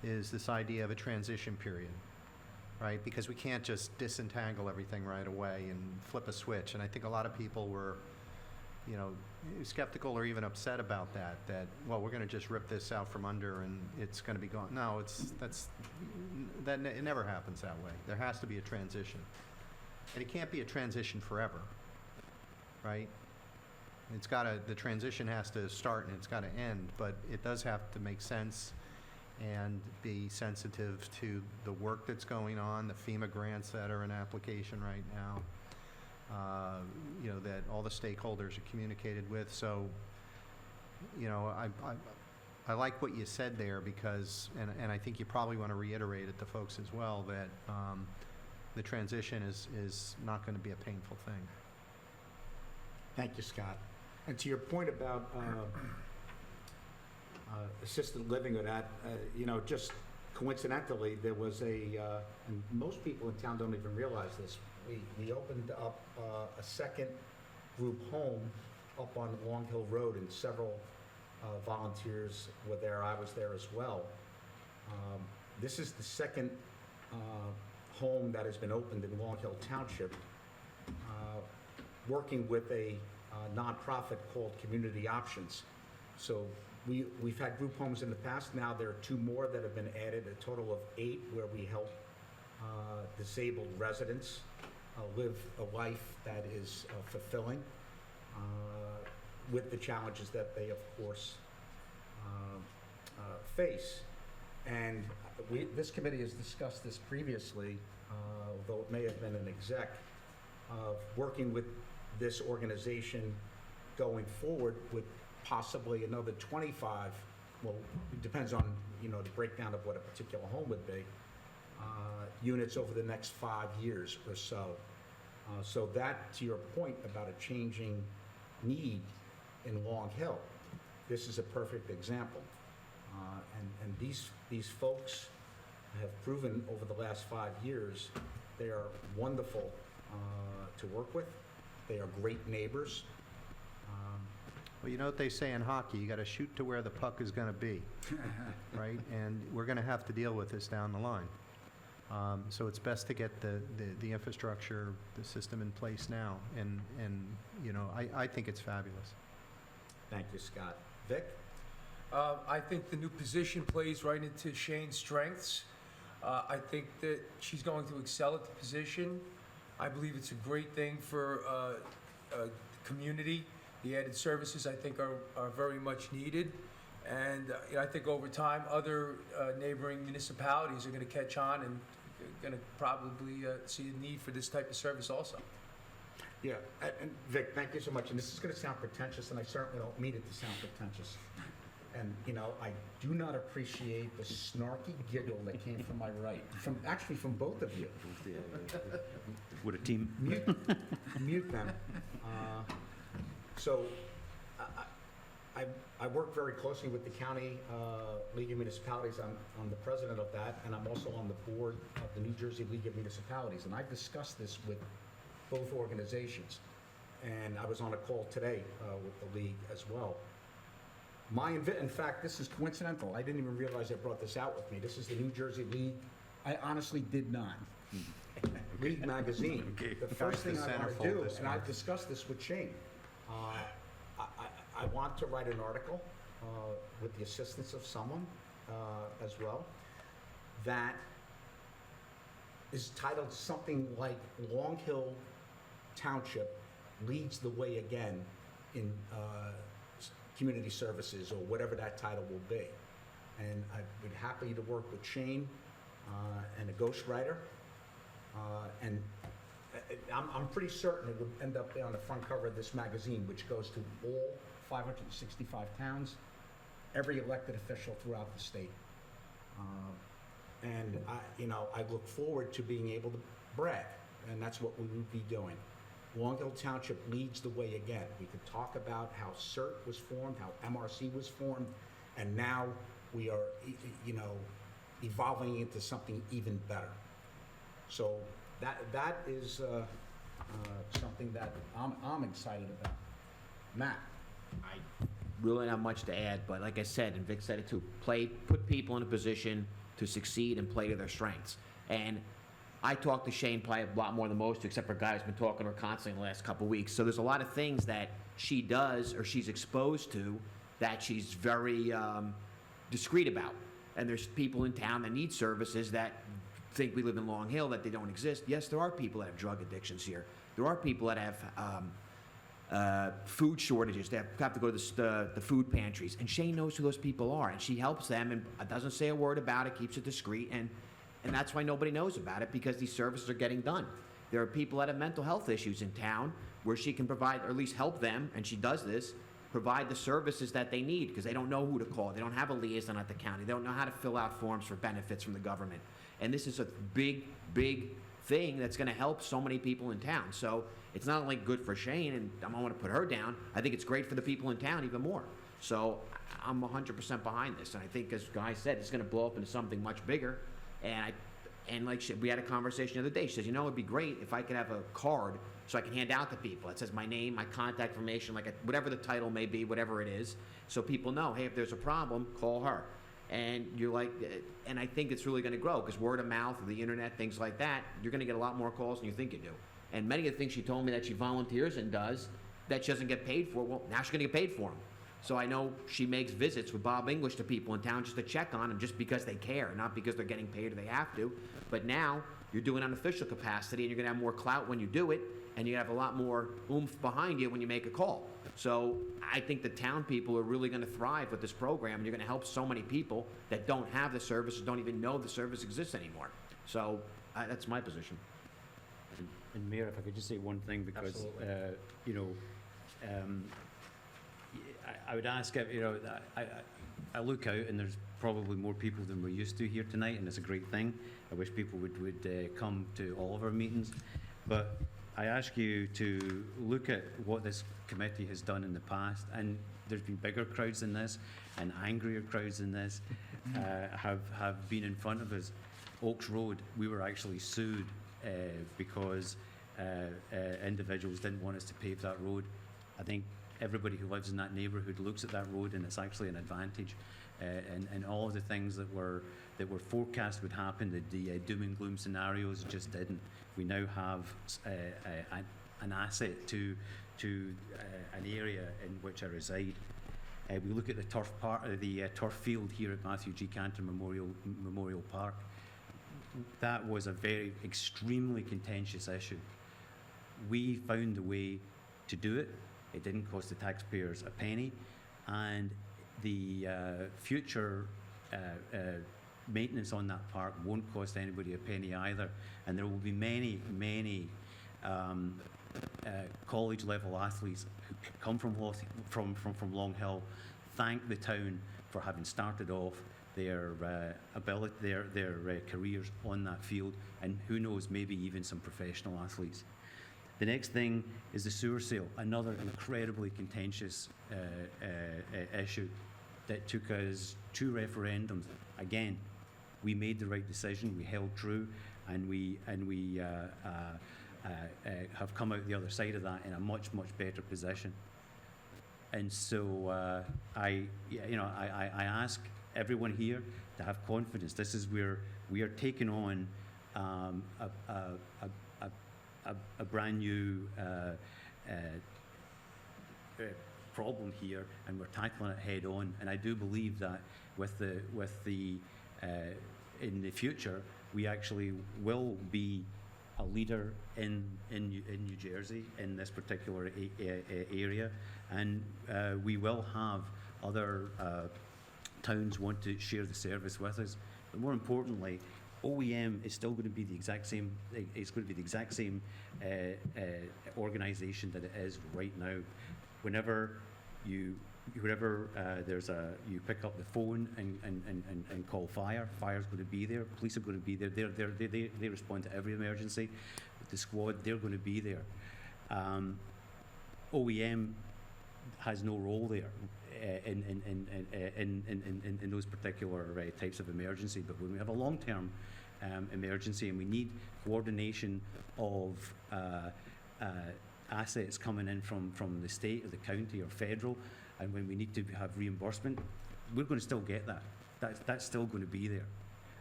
is this idea of a transition period, right? Because we can't just disentangle everything right away and flip a switch. And I think a lot of people were, you know, skeptical or even upset about that, well, we're going to just rip this out from under and it's going to be gone. No, it never happens that way. There has to be a transition. And it can't be a transition forever, right? The transition has to start and it's got to end, but it does have to make sense and be sensitive to the work that's going on, the FEMA grants that are in application right now, you know, that all the stakeholders are communicated with. So, you know, I like what you said there because, and I think you probably want to reiterate it to folks as well, that the transition is not going to be a painful thing. Thank you, Scott. And to your point about assisted living or that, you know, just coincidentally, there was and most people in town don't even realize this, we opened up a second group home up on Long Hill Road, and several volunteers were there. I was there as well. This is the second home that has been opened in Long Hill Township, working with a nonprofit called Community Options. So we've had group homes in the past. Now there are 2 more that have been added, a total of 8, where we help disabled residents live a life that is fulfilling with the challenges that they, of course, face. And this committee has discussed this previously, although it may have been an exec, of working with this organization going forward with possibly another 25, well, it depends on, the breakdown of what a particular home would be, units over the next 5 years or so. So that, to your point about a changing need in Long Hill, this is a perfect example. And these folks have proven over the last 5 years, they are wonderful to work with. They are great neighbors. Well, you know what they say in hockey, you got to shoot to where the puck is going to be, right? And we're going to have to deal with this down the line. So it's best to get the infrastructure, the system in place now, and I think it's fabulous. Thank you, Scott. Vic? I think the new position plays right into Shayne's strengths. I think that she's going to excel at the position. I believe it's a great thing for the community. The added services, I think, are very much needed. And I think over time, other neighboring municipalities are going to catch on and going to probably see a need for this type of service also. Yeah, and Vic, thank you so much. And this is going to sound pretentious, and I certainly don't mean it to sound pretentious. And, I do not appreciate the snarky giggle that came from my right, actually from both of you. With a team. Mute them. So I work very closely with the County League of Municipalities. I'm the president of that, and I'm also on the board of the New Jersey League of Municipalities. And I've discussed this with both organizations. And I was on a call today with the league as well. In fact, this is coincidental. I didn't even realize I brought this out with me. This is the New Jersey League. I honestly did not. League magazine. Okay. The first thing The I want to centerfold do, this and I've month. discussed this with Shayne, I want to write an article with the assistance of someone as well that is titled something like Long Hill Township leads the way again in community services, or whatever that title will be. And I would happy to work with Shayne and a ghostwriter. And I'm pretty certain it would end up on the front cover of this magazine, which goes to all 565 towns, every elected official throughout the state. And I look forward to being able to brag, and that's what we will be doing. Long Hill Township leads the way again. We could talk about how CERT was formed, how MRC was formed, and now we are, evolving into something even better. So that is something that I'm excited about. Matt? I really don't have much to add, but like I said, and Vic said it too, put people in a position to succeed and play to their strengths. And I talk to Shayne probably a lot more than most, except for a guy who's been talking to her constantly in the last couple of weeks. So there's a lot of things that she does or she's exposed to that she's very discreet about. And there's people in town that need services that think we live in Long Hill, that they don't exist. Yes, there are people that have drug addictions here. There are people that have food shortages. They have to go to the food pantries. And Shayne knows who those people are, and she helps them and doesn't say a word about it, keeps it discreet, and that's why nobody knows about it, because these services are getting done. There are people that have mental health issues in town where she can provide, or at least help them, and she does this, provide the services that they need, because they don't know who to call. They don't have a liaison at the county. They don't know how to fill out forms for benefits from the government. And this is a big, big thing that's going to help so many people in town. So it's not only good for Shayne, and I don't want to put her down, I think it's great for the people in town even more. So I'm 100% behind this, and I think, as Guy said, it's going to blow up into something much bigger. And we had a conversation the other day. She says, it'd be great if I could have a card so I can hand out to people. It says my name, my contact information, whatever the title may be, whatever it is, so people know, hey, if there's a problem, call her. And and I think it's really going to grow, because word of mouth, the internet, things like that, you're going to get a lot more calls than you think you do. And many of the things she told me that she volunteers and does that she doesn't get paid for, well, now she's going to get paid for them. So I know she makes visits with Bob English to people in town just to check on them, just because they care, not because they're getting paid or they have to. But now, you're doing it on official capacity, and you're gonna have more clout when you do it, and you have a lot more oomph behind you when you make a call. So I think the town people are really gonna thrive with this program, and you're gonna help so many people that don't have the service, or don't even know the service exists anymore. So, that's my position. And Mayor, if I could just say one thing, because, Absolutely. you know, I would ask, you know, I look out and there's probably more people than we're used to here tonight, and it's a great thing. I wish people would come to all of our meetings. But I ask you to look at what this committee has done in the past, and there's been bigger crowds than this, and angrier crowds than this, have been in front of us. Oaks Road, we were actually sued because individuals didn't want us to pave that road. I think everybody who lives in that neighbourhood looks at that road, and it's actually an advantage. And all of the things that were forecast would happen, the doom and gloom scenarios, just didn't. We now have an asset to an area in which I reside. We look at the turf field here at Matthew G. Cantor Memorial Park. That was a very extremely contentious issue. We found a way to do it. It didn't cost the taxpayers a penny, and the future maintenance on that park won't cost anybody a penny either. And there will be many college level athletes who come from Long Hill, thank the town for having started off their careers on that field, and who knows, maybe even some professional athletes. The next thing is the sewer sale, another incredibly contentious issue that took us 2 referendums. Again, we made the right decision, we held true, and we have come out the other side of that in a much better position. And so I ask everyone here to have confidence. This is where we are taking on a brand new problem here, and we're tackling it head on. And I do believe that with the in the future, we actually will be a leader in New Jersey in this particular area, and we will have other towns want to share the service with us. But more importantly, OEM is still going to be the exact same. It's going to be the exact same organisation that it is right now. Whenever you pick up the phone and call fire. Fire's going to be there. Police are going to be there. They respond to every emergency. The squad, they're going to be there. OEM has no role there in those particular types of emergency. But when we have a long-term emergency and we need coordination of assets coming in from the state or the county or federal, and when we need to have reimbursement, we're going to still get that. That's still going to be there.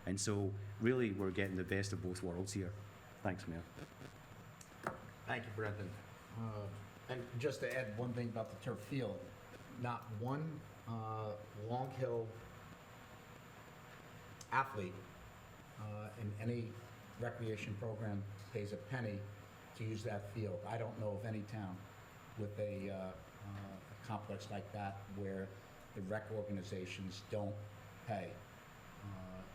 And so really we're getting the best of both worlds here. Thanks, Mayor. Thank you, Brendan. And just to add one thing about the turf field, not one Long Hill athlete in any recreation program pays a penny to use that field. I don't know of any town with a complex like that where the rec organizations don't pay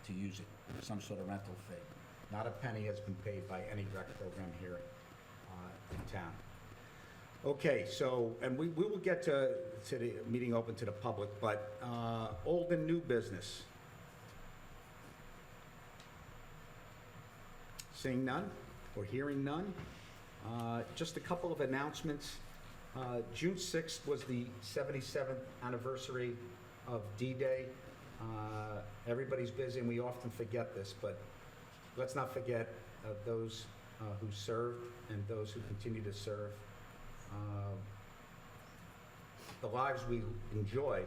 to use it, some sort of rental fee. Not a penny has been paid by any rec program here in town. Okay, so, and we will get to the meeting open to the public, but old and new business. Seeing none or hearing none, just a couple of announcements. June 6th was the 77th anniversary of D-Day. Everybody's busy, and we often forget this, but let's not forget those who served and those who continue to serve. The lives we enjoy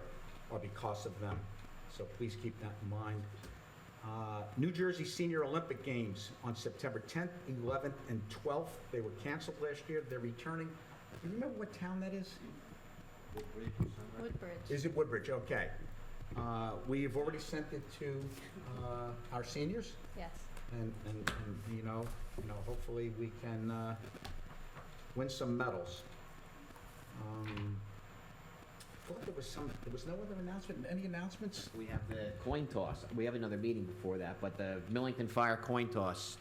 are because of them, so please keep that in mind. New Jersey Senior Olympic Games on September 10th, 11th, and 12th. They were canceled last year. They're returning. Do you remember what town that is? Woodbridge. Is it Woodbridge? Okay. We've already sent it to our seniors, Yes. and hopefully we can win some medals. I thought there was no other announcement. Any announcements? We have the coin toss. We have another meeting before that, but the Millington Fire coin toss,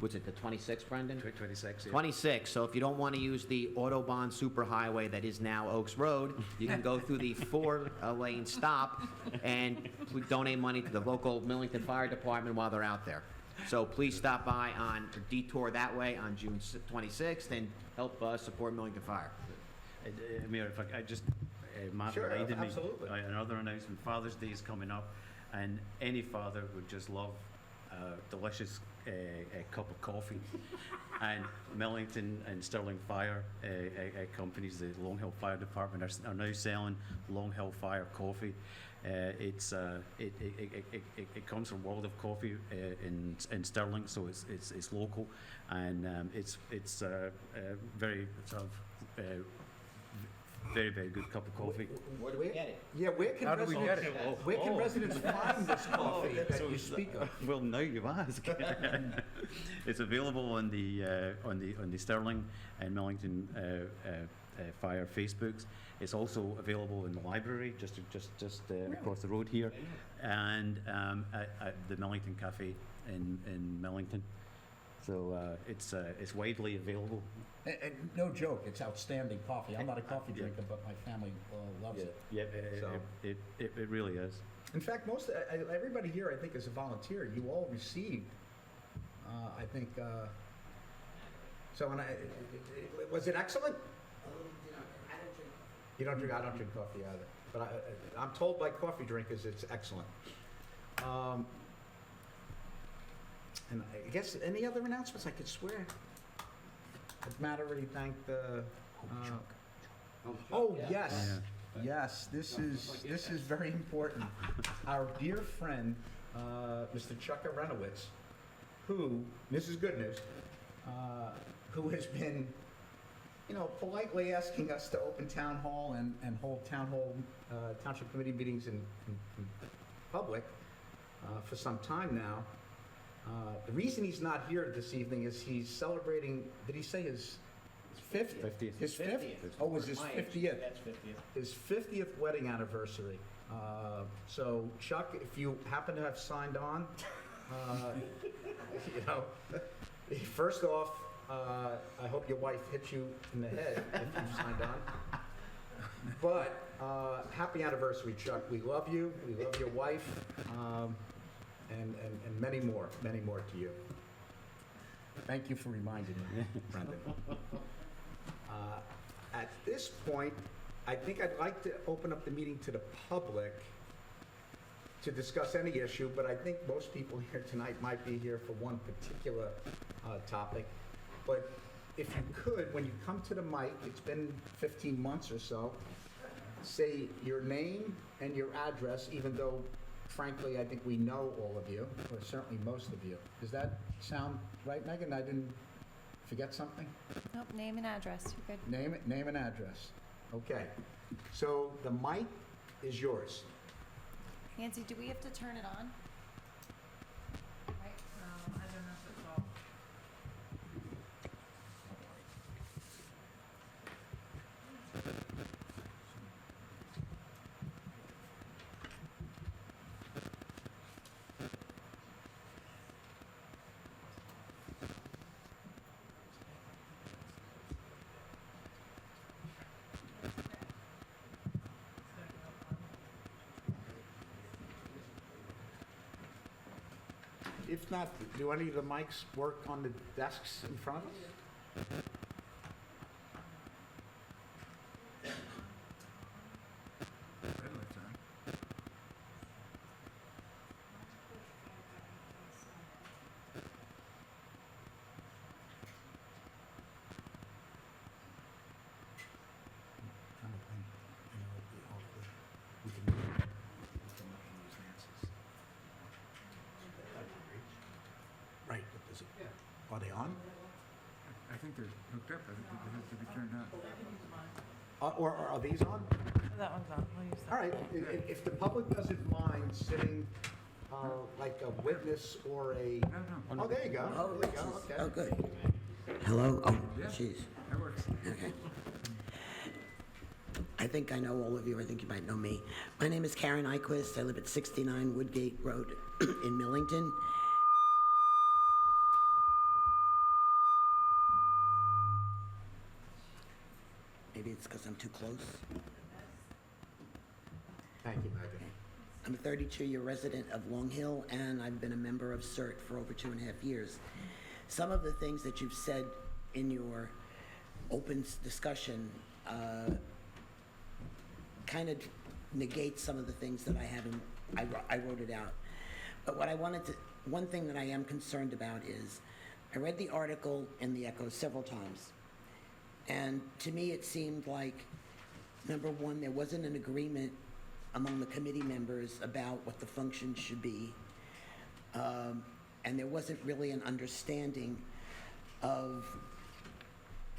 was it the 26th, Brendan? 26, yeah. 26, so if you don't want to use the Autobahn Superhighway that is now Oaks Road, you can go through the four-lane stop and donate money to the local Millington Fire Department while they're out there. So please stop by on, or detour that way on June 26th and help support Millington Fire. Mayor, if I just, Matt Sure, reminded me, absolutely. Another announcement, Father's Day is coming up, and any father would just love a delicious cup of coffee. And Millington and Stirling Fire companies, the Long Hill Fire Department, are now selling Long Hill Fire coffee. It comes from World of Coffee in Stirling, so it's local, and it's very sort of very, very good cup of coffee. Where do we get it? Yeah, where can How do we get it? Where can residents find this coffee that you speak of? Well, now you ask. It's available on the Stirling and Millington Fire Facebooks. It's also available in the library, just across the road here, and at the Millington Cafe in Millington. So it's widely available. And no joke, it's outstanding coffee. I'm not a coffee drinker, but my family loves it. Yeah, So- it really is. In fact, everybody here, I think, is a volunteer. You all received, I think, was it excellent? You don't drink, I don't drink coffee either. But I'm told by coffee drinkers it's excellent. And I guess, any other announcements? I could swear. Matt already thanked the, oh, yes. Yes, this is very important. Our dear friend, Mr. Chuck Arenowitz, who, this is good news, who has been, politely asking us to open town hall and hold township committee meetings in public for some time now. The reason he's not here this evening is he's celebrating, did he say his 50th? 50th. His 50th? Oh, it was his 50th. His 50th wedding anniversary. So Chuck, if you happen to have signed on, first off, I hope your wife hits you in the head if you signed on. But happy anniversary, Chuck. We love you. We love your wife. And many more to you. Thank you for reminding me, Brendan. At this point, I think I'd like to open up the meeting to the public to discuss any issue, but I think most people here tonight might be here for one particular topic. But if you could, when you come to the mic, it's been 15 months or so, say your name and your address, even though frankly, I think we know all of you, or certainly most of you. Does that sound right, Megan? I didn't forget something? Nope, name and address, you're good. Name and address. Okay. So the mic is yours. Nancy, do we have to turn it on? Right? I don't know if it's all. If not, do any of the mics work on the desks in front of us? Right, but is it, are they on? I think they're hooked up. I think they have to be turned on. Or are these on? That one's on. We'll use that. All right, if the public doesn't mind sitting like a witness or a... Oh, there you go. Oh, There you go, oh, okay. good. Hello? Oh, jeez. That works. Okay. I think I know all of you. I think you might know me. My name is Karen Nyquist. I live at 69 Woodgate Road in Millington. Maybe it's because I'm too close. Thank you, Megan. I'm a 32-year resident of Long Hill, and I've been a member of CERT for over 2.5 years. Some of the things that you've said in your open discussion kind of negates some of the things that I haven't, I wrote it out. But what I wanted to, one thing that I am concerned about is, I read the article in the Echo several times, and to me it seemed like, number one, there wasn't an agreement among the committee members about what the function should be. And there wasn't really an understanding of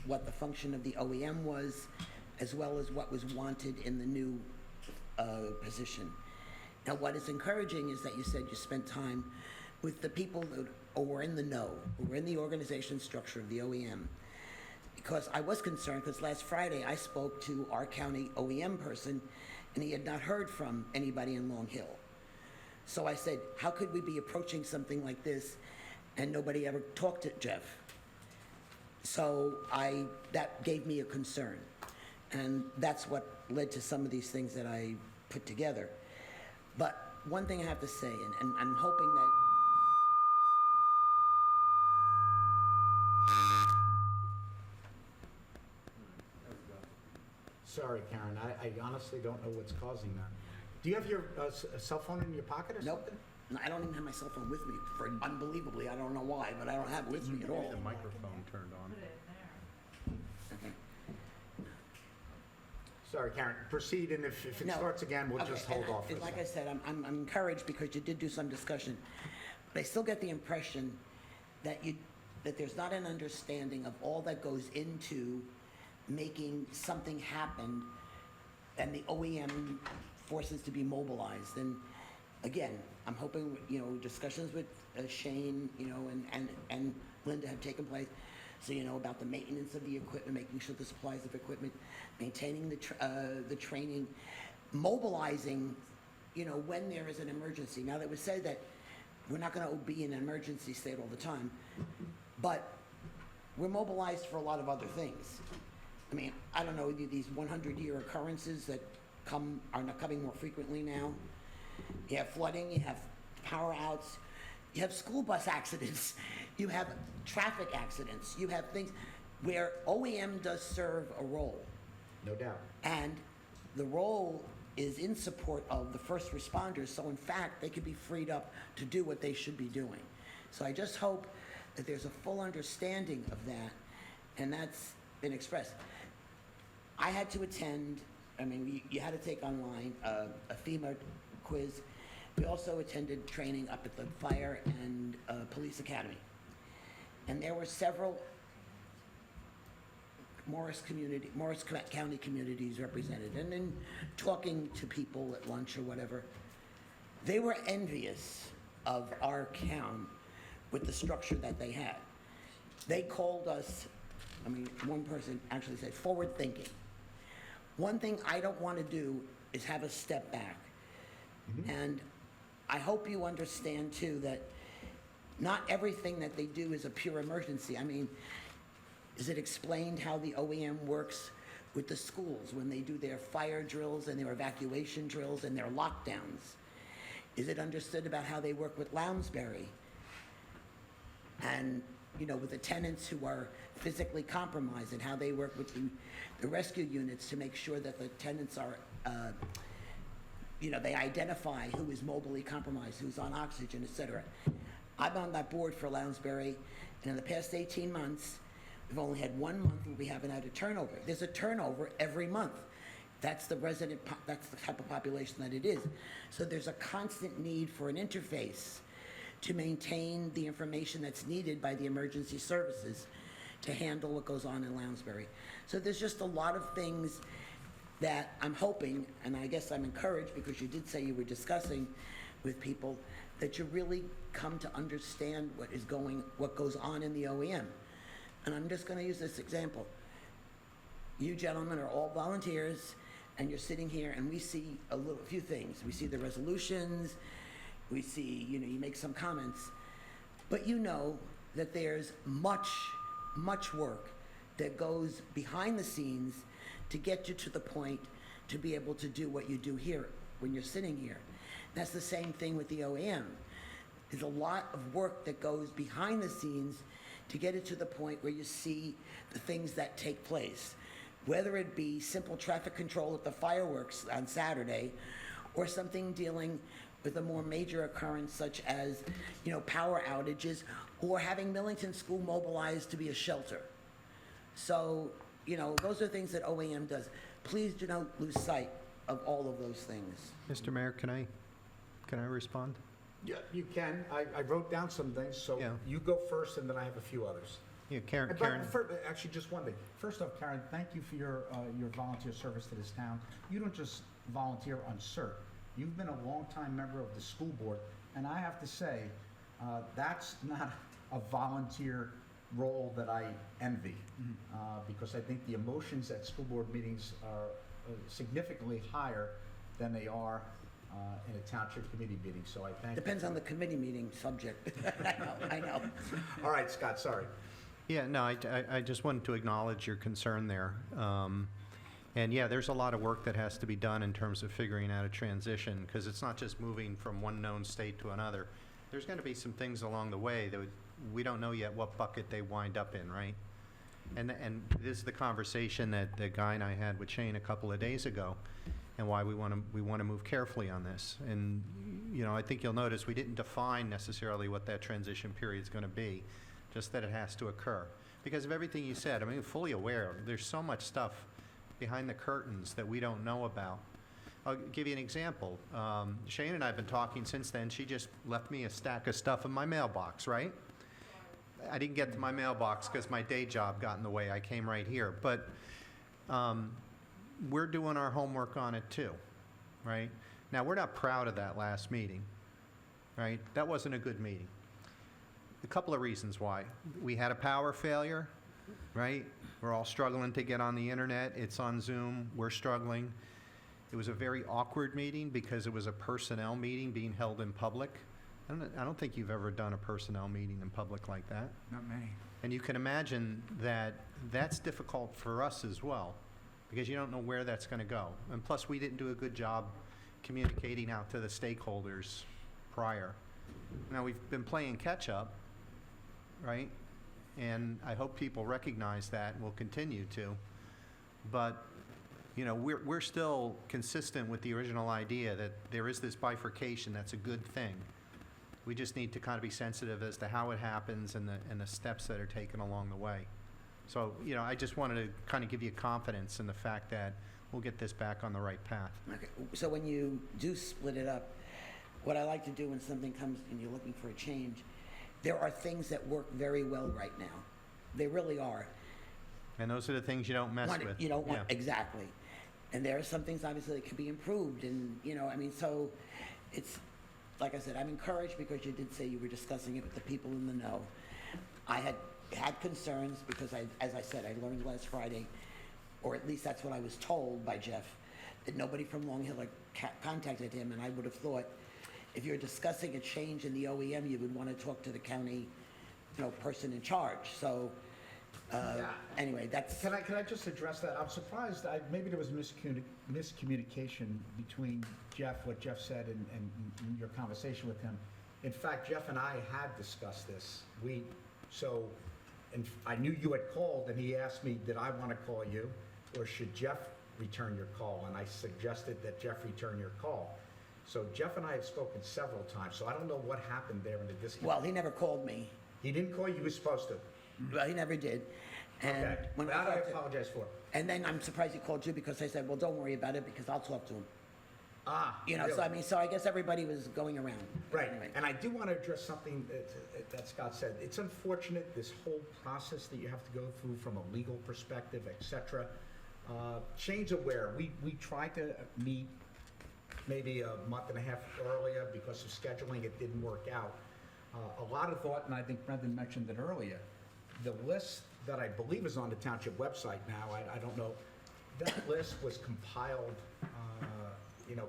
what the function of the OEM was, as well as what was wanted in the new position. Now, what is encouraging is that you said you spent time with the people who were in the know, who were in the organization structure of the OEM. Because I was concerned, because last Friday I spoke to our county OEM person, and he had not heard from anybody in Long Hill. So I said, how could we be approaching something like this and nobody ever talked to Jeff? So that gave me a concern. And that's what led to some of these things that I put together. But one thing I have to say, and I'm hoping that Sorry, Karen, I honestly don't know what's causing that. Do you have your cell phone in your pocket or nope. something? No, I don't even have my cell phone with me. Unbelievably, I don't know why, but I don't have it with me at all. The microphone turned on. Okay. Sorry, Karen, proceed, and if it No. starts again, we'll Okay, just hold and off for a like second. I said, I'm encouraged because you did do some discussion, but I still get the impression that there's not an understanding of all that goes into making something happen and the OEM forces to be mobilized. And again, I'm hoping, discussions with Shayne, and Linda have taken place. So, about the maintenance of the equipment, making sure the supplies of equipment, maintaining the training, mobilizing, when there is an emergency. Now, that would say that we're not going to be in an emergency state all the time, but we're mobilized for a lot of other things. I mean, I don't know, these 100-year occurrences that are not coming more frequently now. You have flooding, you have power outs, you have school bus accidents, you have traffic accidents, you have things where OEM does serve a role. No doubt. And the role is in support of the first responders, so in fact, they could be freed up to do what they should be doing. So I just hope that there's a full understanding of that, and that's been expressed. I had to attend, you had to take online a FEMA quiz. We also attended training up at the Fire and Police Academy. And there were several Morris County communities represented. And then talking to people at lunch or whatever, they were envious of our town with the structure that they had. They called us, one person actually said, forward thinking. One thing I don't want to do is have a step back. And I hope you understand too that not everything that they do is a pure emergency. Is it explained how the OEM works with the schools when they do their fire drills and their evacuation drills and their lockdowns? Is it understood about how they work with Lounsbury? And, with the tenants who are physically compromised and how they work with the rescue units to make sure that the tenants are, they identify who is mobily compromised, who's on oxygen, et cetera. I'm on that board for Lounsbury, and in the past 18 months, we've only had 1 month where we haven't had a turnover. There's a turnover every month. That's the that's the type of population that it is. So there's a constant need for an interface to maintain the information that's needed by the emergency services to handle what goes on in Lounsbury. So there's just a lot of things that I'm hoping, and I guess I'm encouraged because you did say you were discussing with people, that you really come to understand what goes on in the OEM. And I'm just gonna use this example. You gentlemen are all volunteers, and you're sitting here, and we see a few things. We see the resolutions, we see, you make some comments, but you know that there's much work that goes behind the scenes to get you to the point to be able to do what you do here when you're sitting here. That's the same thing with the OEM. There's a lot of work that goes behind the scenes to get it to the point where you see the things that take place, whether it be simple traffic control at the fireworks on Saturday, or something dealing with a more major occurrence such as, power outages, or having Millington School mobilized to be a shelter. So, those are things that OAM does. Please do not lose sight of all of those things. Mr. Mayor, can I respond? Yeah, you can. I wrote down some things, so Yeah. you go first, and then I have a few others. Yeah, Karen, Actually, just one thing. First off, Karen, thank you for your volunteer service to this town. You don't just volunteer on CERT. You've been a longtime member of the school board, and I have to say, that's not a volunteer role that I envy, because I think the emotions at school board meetings are significantly higher than they are in a township committee meeting, so I thank you. Depends on the committee meeting subject. I know. All right, Scott, sorry. Yeah, no, I just wanted to acknowledge your concern there. And yeah, there's a lot of work that has to be done in terms of figuring out a transition, because it's not just moving from one known state to another. There's going to be some things along the way that we don't know yet what bucket they wind up in, right? And this is the conversation that the guy and I had with Shayne a couple of days ago, and why we want to move carefully on this. And I think you'll notice we didn't define necessarily what that transition period is going to be, just that it has to occur. Because of everything you said, fully aware, there's so much stuff behind the curtains that we don't know about. I'll give you an example. Shayne and I have been talking since then. She just left me a stack of stuff in my mailbox, right? I didn't get to my mailbox because my day job got in the way. I came right here. But we're doing our homework on it too, right? Now, we're not proud of that last meeting, right? That wasn't a good meeting. A couple of reasons why. We had a power failure, right? We're all struggling to get on the internet. It's on Zoom. We're struggling. It was a very awkward meeting because it was a personnel meeting being held in public. I don't think you've ever done a personnel meeting in public like that. Not many. And you can imagine that that's difficult for us as well, because you don't know where that's going to go. And plus, we didn't do a good job communicating out to the stakeholders prior. Now, we've been playing catch-up, right? And I hope people recognize that and will continue to. But, we're still consistent with the original idea that there is this bifurcation. That's a good thing. We just need to kind of be sensitive as to how it happens and the steps that are taken along the way. So, I just wanted to kind of give you confidence in the fact that we'll get this back on the right path. Okay, so when you do split it up, what I like to do when something comes and you're looking for a change, there are things that work very well right now. They really are. And those are the things you don't mess with. You don't want, Yeah. exactly. And there are some things obviously that can be improved, and so it's, like I said, I'm encouraged because you did say you were discussing it with the people in the know. I had concerns because as I said, I learned last Friday, or at least that's what I was told by Jeff, that nobody from Long Hill had contacted him, and I would have thought if you're discussing a change in the OEM, you would want to talk to the county, person in charge. So, anyway, that's... Can I just address that? I'm surprised, maybe there was miscommunication between what Jeff said and your conversation with him. In fact, Jeff and I had discussed this. And I knew you had called, and he asked me, did I want to call you, or should Jeff return your call? And I suggested that Jeff return your call. So Jeff and I have spoken several times, so I don't know what happened there in the disconnect. Well, he never called me. He didn't call you, he was supposed to. Well, he never did. And Okay, when that I talked to- apologize for. And then I'm surprised he called you because I said, well, don't worry about it because I'll talk to him. Really? So I guess everybody was going around. Right, Anyway. and I do want to address something that Scott said. It's unfortunate, this whole process that you have to go through from a legal perspective, et cetera. Shayne's aware, we tried to meet maybe a month and a half earlier because of scheduling, it didn't work out. A lot of thought, and I think Brendan mentioned it earlier, the list that I believe is on the township website now, I don't know, that list was compiled,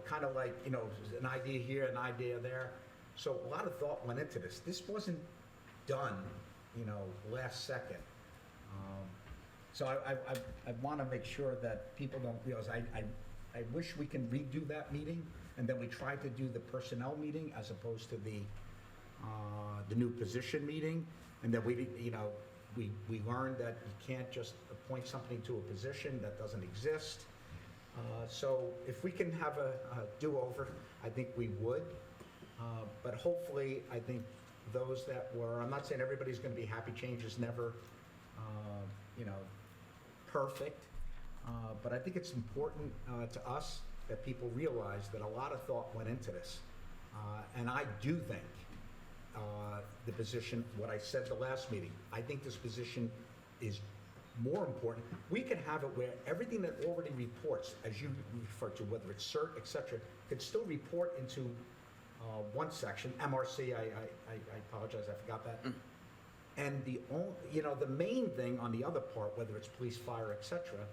kind of like, an idea here, an idea there. So a lot of thought went into this. This wasn't done, last second. So I want to make sure that people don't realize, I wish we can redo that meeting, and then we try to do the personnel meeting as opposed to the new position meeting, and then we learned that you can't just appoint somebody to a position that doesn't exist. So if we can have a do-over, I think we would. But hopefully, I think those that were, I'm not saying everybody's going to be happy, change is never, perfect. But I think it's important to us that people realize that a lot of thought went into this. And I do think the position, what I said the last meeting, I think this position is more important. We can have it where everything that already reports, as you refer to, whether it's CERT, et cetera, could still report into one section. MRC, I apologize, I forgot that. And the main thing on the other part, whether it's police, fire, et cetera,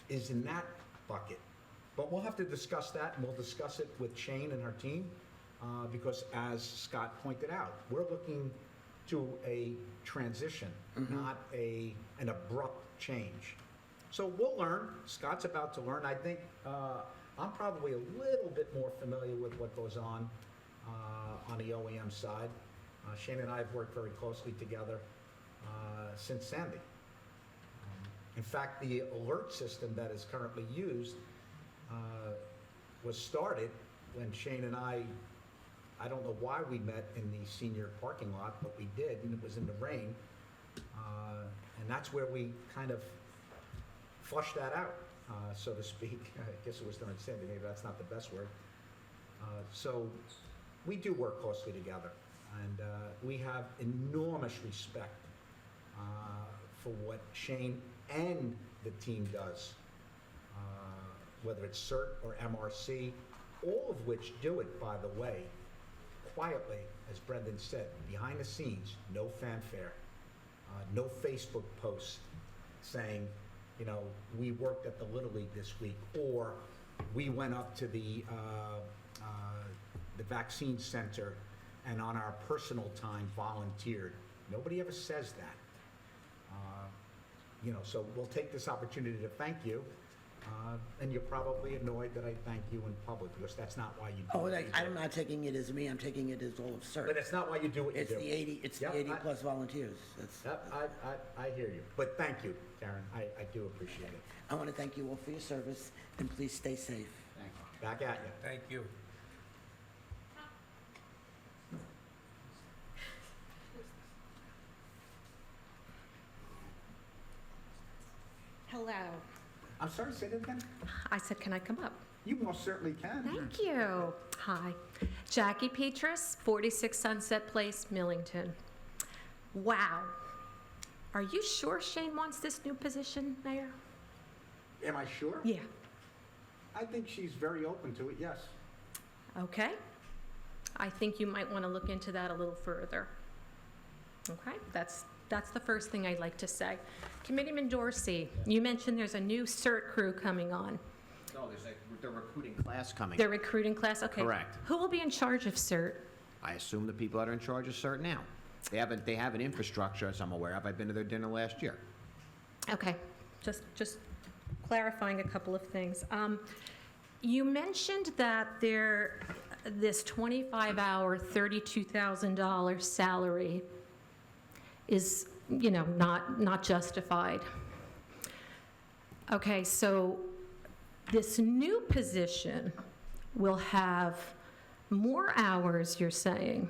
is in that bucket. But we'll have to discuss that, and we'll discuss it with Shayne and her team, because as Scott pointed out, we're looking to a transition, not an abrupt change. So we'll learn. Scott's about to learn. I think I'm probably a little bit more familiar with what goes on the OEM side. Shayne and I have worked very closely together since Sandy. In fact, the alert system that is currently used was started when Shayne and I don't know why we met in the senior parking lot, but we did, and it was in the rain. And that's where we kind of flushed that out, so to speak. I guess it was during Sandy, maybe that's not the best word. So we do work closely together, and we have enormous respect for what Shayne and the team does, whether it's CERT or MRC, all of which do it, by the way, quietly, as Brendan said, behind the scenes, no fanfare, no Facebook posts saying, we worked at the Little League this week, or we went up to the vaccine center and on our personal time volunteered. Nobody ever says that. So we'll take this opportunity to thank you. And you're probably annoyed that I thank you in public, because that's not why you do what you do. I'm not taking it as me, I'm taking it as all of CERT. But it's not why you do what you It's do. the 80, it's the 80-plus volunteers. Yep, I hear you. But thank you, Karen. I do appreciate it. I want to thank you all for your service, and please stay safe. Thank you. Back at you. Thank you. Hello. I'm sorry, say that again? I said, can I come up? You most certainly can. Thank you. Hi. Jackie Petrus, 46 Sunset Place, Millington. Wow. Are you sure Shayne wants this new position, Mayor? Am I sure? Yeah. I think she's very open to it, yes. Okay. I think you might want to look into that a little further. Okay, that's the first thing I'd like to say. Committeeman Dorsi, you mentioned there's a new CERT crew coming on. No, there's the recruiting class coming. The recruiting class, okay. Correct. Who will be in charge of CERT? I assume the people that are in charge of CERT now. They have an infrastructure, as I'm aware of. I've been to their dinner last year. Okay, just clarifying a couple of things. You mentioned that this 25-hour, $32,000 salary is, not justified. Okay, so this new position will have more hours, you're saying.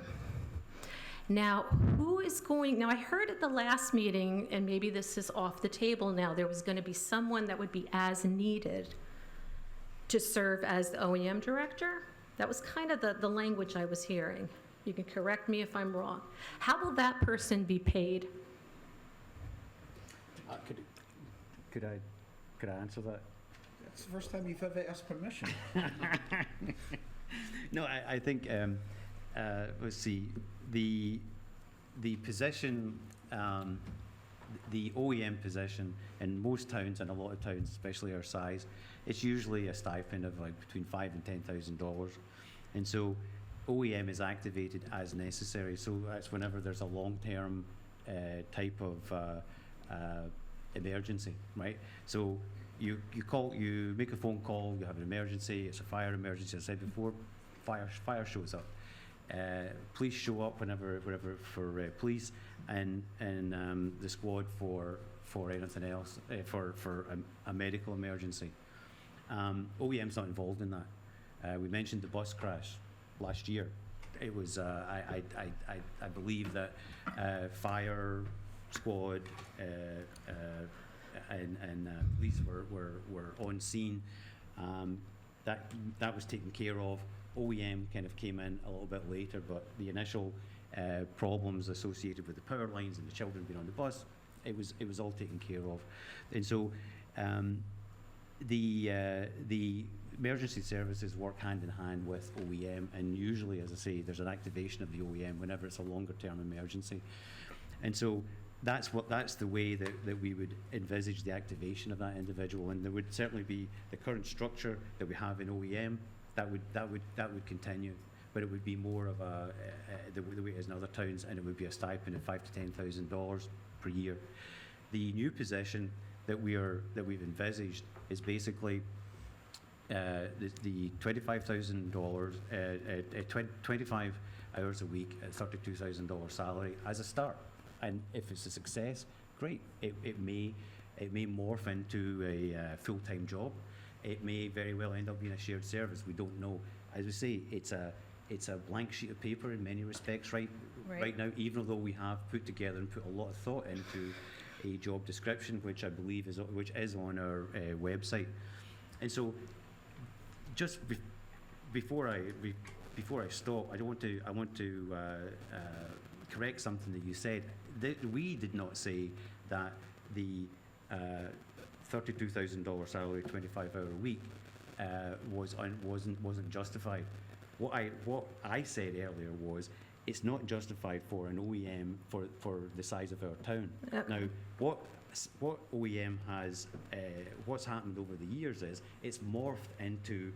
Now, now I heard at the last meeting, and maybe this is off the table now, there was going to be someone that would be as needed to serve as the OEM director. That was kind of the language I was hearing. You can correct me if I'm wrong. How will that person be paid? Could I Could I answer that? It's the first time you've ever asked permission. No, I think, let's see, the position, the OEM position in most towns, and a lot of towns, especially our size, it's usually a stipend of like between $5,000 and $10,000. And so OEM is activated as necessary. So that's whenever there's a long-term type of emergency, right? So you make a phone call, you have an emergency, it's a fire emergency, as I said before, fire shows up. Police show up whenever for police, and the squad for anything else, for a medical emergency. OEM's not involved in that. We mentioned the bus crash last year. It was I believe that fire squad and police were on scene. That was taken care of. OEM kind of came in a little bit later, but the initial problems associated with the power lines and the children being on the bus, it was all taken care of. And so the emergency services work hand in hand with OEM, and usually, as I say, there's an activation of the OEM whenever it's a longer term emergency. And so that's the way that we would envisage the activation of that individual, and there would certainly be the current structure that we have in OEM that would continue, but it would be more of the way it is in other towns, and it would be a stipend of $5,000 to $10,000 per year. The new position that we've envisaged is basically the $25,000, 25 hours a week at $32,000 salary as a start. And if it's a success, great. It may morph into a full-time job. It may very well end up being a shared service. We don't know. As we say, it's a blank sheet of paper in many respects right now, even though we have put together and put a lot of thought into a job description, which I believe is on our website. And so, just before I stop, I want to correct something that you said. We did not say that the $32,000 salary, 25-hour week wasn't justified. What I said earlier was it's not justified for an OEM for the size of our town. Now, what OEM has, what's happened over the years is it's morphed into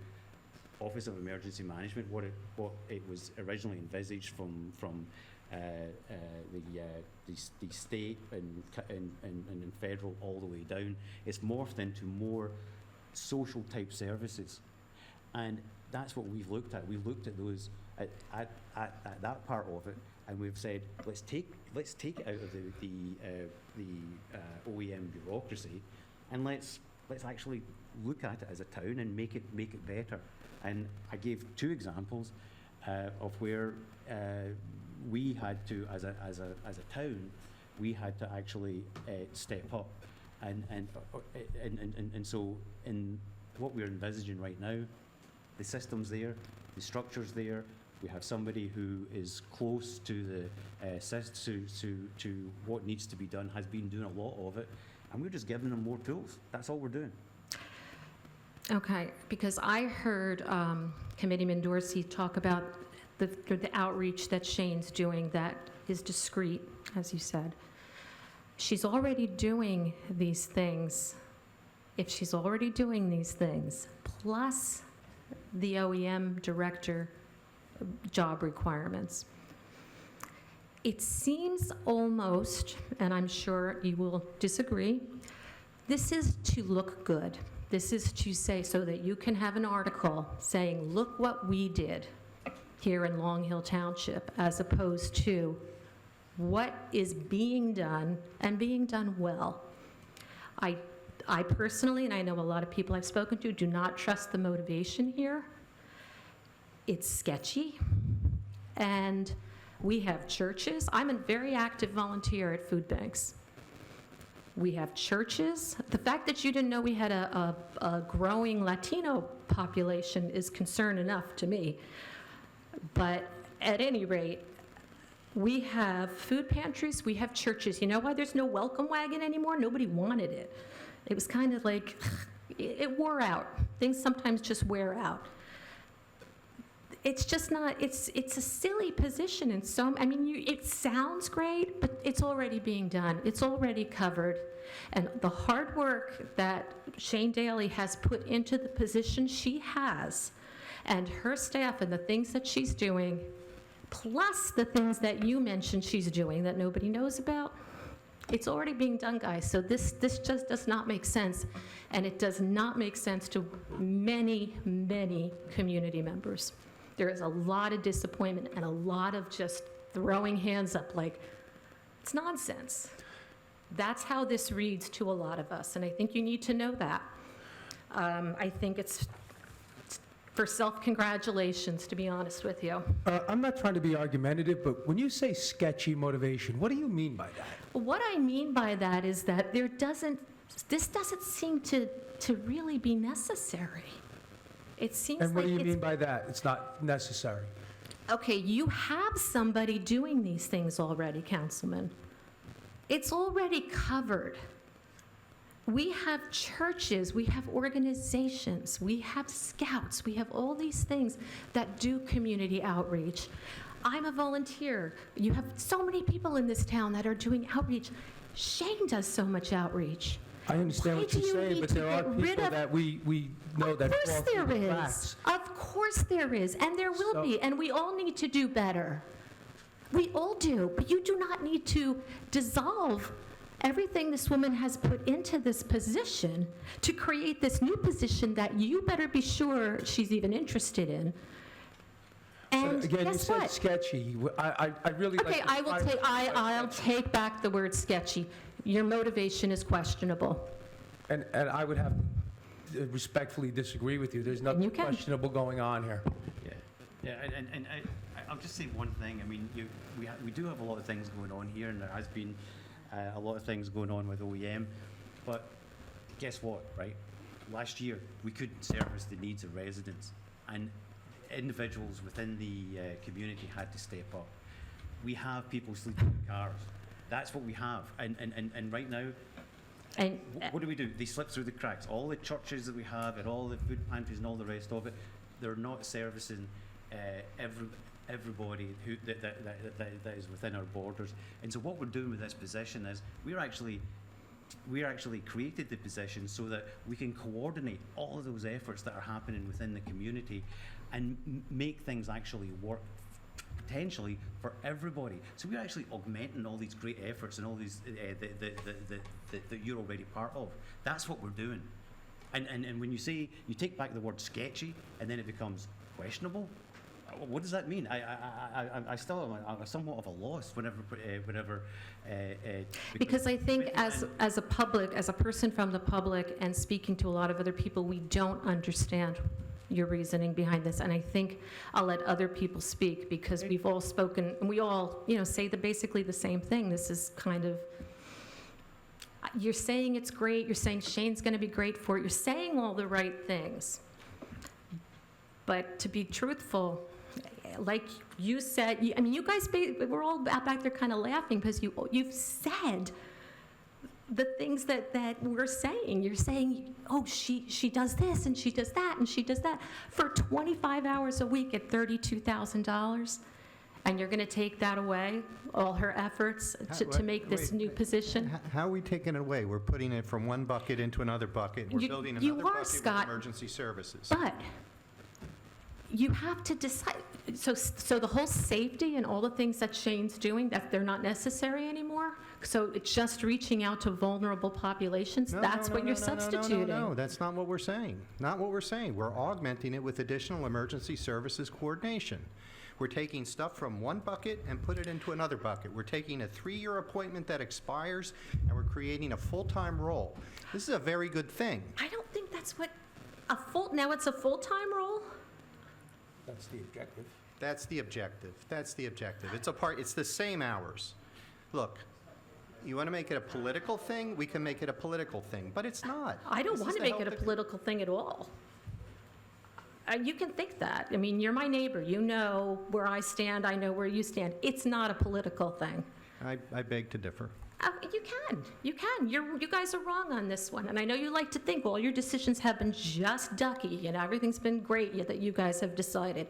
Office of Emergency Management, what it was originally envisaged from the state and federal all the way down. It's morphed into more social type services, and that's what we've looked at. We've looked at those at that part of it, and we've said let's take it out of the OEM bureaucracy, and let's actually look at it as a town and make it better. And I gave two examples of where we had to, as a town, we had to actually step up, and so in what we're envisaging right now, the system's there, the structure's there. We have somebody who is close to to what needs to be done, has been doing a lot of it, and we're just giving them more tools. That's all we're doing. Okay, because I heard Committeeman Dorsi talk about the outreach that Shayne's doing that is discreet, as you said. She's already doing these things. If she's already doing these things, plus the OEM director job requirements, it seems almost, and I'm sure you will disagree, this is to look good. This is to say so that you can have an article saying, look what we did here in Long Hill Township, as opposed to what is being done and being done well. I personally, and I know a lot of people I've spoken to, do not trust the motivation here. It's sketchy. And we have churches. I'm a very active volunteer at food banks. We have churches. The fact that you didn't know we had a growing Latino population is concern enough to me. But at any rate, we have food pantries, we have churches. You know why there's no welcome wagon anymore? Nobody wanted it. It was kind of like, it wore out. Things sometimes just wear out. It's just not, it's a silly position in so, I mean, it sounds great, but it's already being done. It's already covered. And the hard work that Shayne Daly has put into the position she has, and her staff and the things that she's doing, plus the things that you mentioned she's doing that nobody knows about, it's already being done, guys. So this just does not make sense. And it does not make sense to many, many community members. There is a lot of disappointment and a lot of just throwing hands up like, it's nonsense. That's how this reads to a lot of us, and I think you need to know that. I think it's for self-congratulations, to be honest with you. I'm not trying to be argumentative, but when you say sketchy motivation, what do you mean by that? What I mean by that is that this doesn't seem to really be necessary. It seems like And what do you mean by that? It's not necessary. Okay, you have somebody doing these things already, Councilman. It's already covered. We have churches, we have organizations, we have scouts, we have all these things that do community outreach. I'm a volunteer. You have so many people in this town that are doing outreach. Shayne does so much outreach. I understand Why what do you're you saying, need but to there are get rid people of- that we know that fall Of course through there the is. cracks. Of course there is, and there will So- be, and we all need to do better. We all do, but you do not need to dissolve everything this woman has put into this position to create this new position that you better be sure she's even interested in. And But again, you guess said what? sketchy. I really like. Okay, to I will define take, what you said I'll sketchy. take back the word sketchy. Your motivation is questionable. And I would have to respectfully disagree with you. There's And nothing you can. questionable going on here. Yeah, and I'll just say one thing. I mean, we do have a lot of things going on here, and there has been a lot of things going on with OEM. But guess what, right? Last year, we couldn't service the needs of residents, and individuals within the community had to step up. We have people sleeping in cars. That's what we have. And right now, And what do? They slip through the cracks. All the churches that we have and all the food pantries and all the rest of it, they're not servicing everybody that is within our borders. And so what we're doing with this position is we actually created the position so that we can coordinate all of those efforts that are happening within the community and make things actually work potentially for everybody. So we're actually augmenting all these great efforts and all these that you're already part of. That's what we're doing. And when you say, you take back the word sketchy and then it becomes questionable, what does that mean? I still am somewhat of a loss whenever because I think as a public, as a person from the public and speaking to a lot of other people, we don't understand your reasoning behind this. And I think I'll let other people speak because we've all spoken, and we all, say basically the same thing. This is kind of, you're saying it's great, you're saying Shayne's gonna be great for it, you're saying all the right things. But to be truthful, like you said, you guys, we're all back there kind of laughing because you've said the things that we're saying. You're saying, oh, she does this and she does that and she does that for 25 hours a week at $32,000, and you're going to take that away, all her efforts to make this new position? How are we taking it away? We're putting it from one bucket into another bucket. We're building you another are, bucket Scott, with emergency services. But you have to decide. So the whole safety and all the things that Shayne's doing, that they're not necessary anymore? So it's just reaching out to vulnerable populations? That's what you're substituting? No, that's not what we're saying. Not what we're saying. We're augmenting it with additional emergency services coordination. We're taking stuff from one bucket and put it into another bucket. We're taking a 3-year appointment that expires, and we're creating a full-time role. This is a very good thing. I don't think that's what now it's a full-time role? That's the objective. That's the objective. That's the objective. It's the same hours. Look, you want to make it a political thing? We can make it a political thing, but it's not. I don't This want is to to make help it a the- political thing at all. You can think that. You're my neighbor. You know where I stand. I know where you stand. It's not a political thing. I beg to differ. You can. You guys are wrong on this one. And I know you like to think, well, your decisions have been just ducky, and everything's been great that you guys have decided.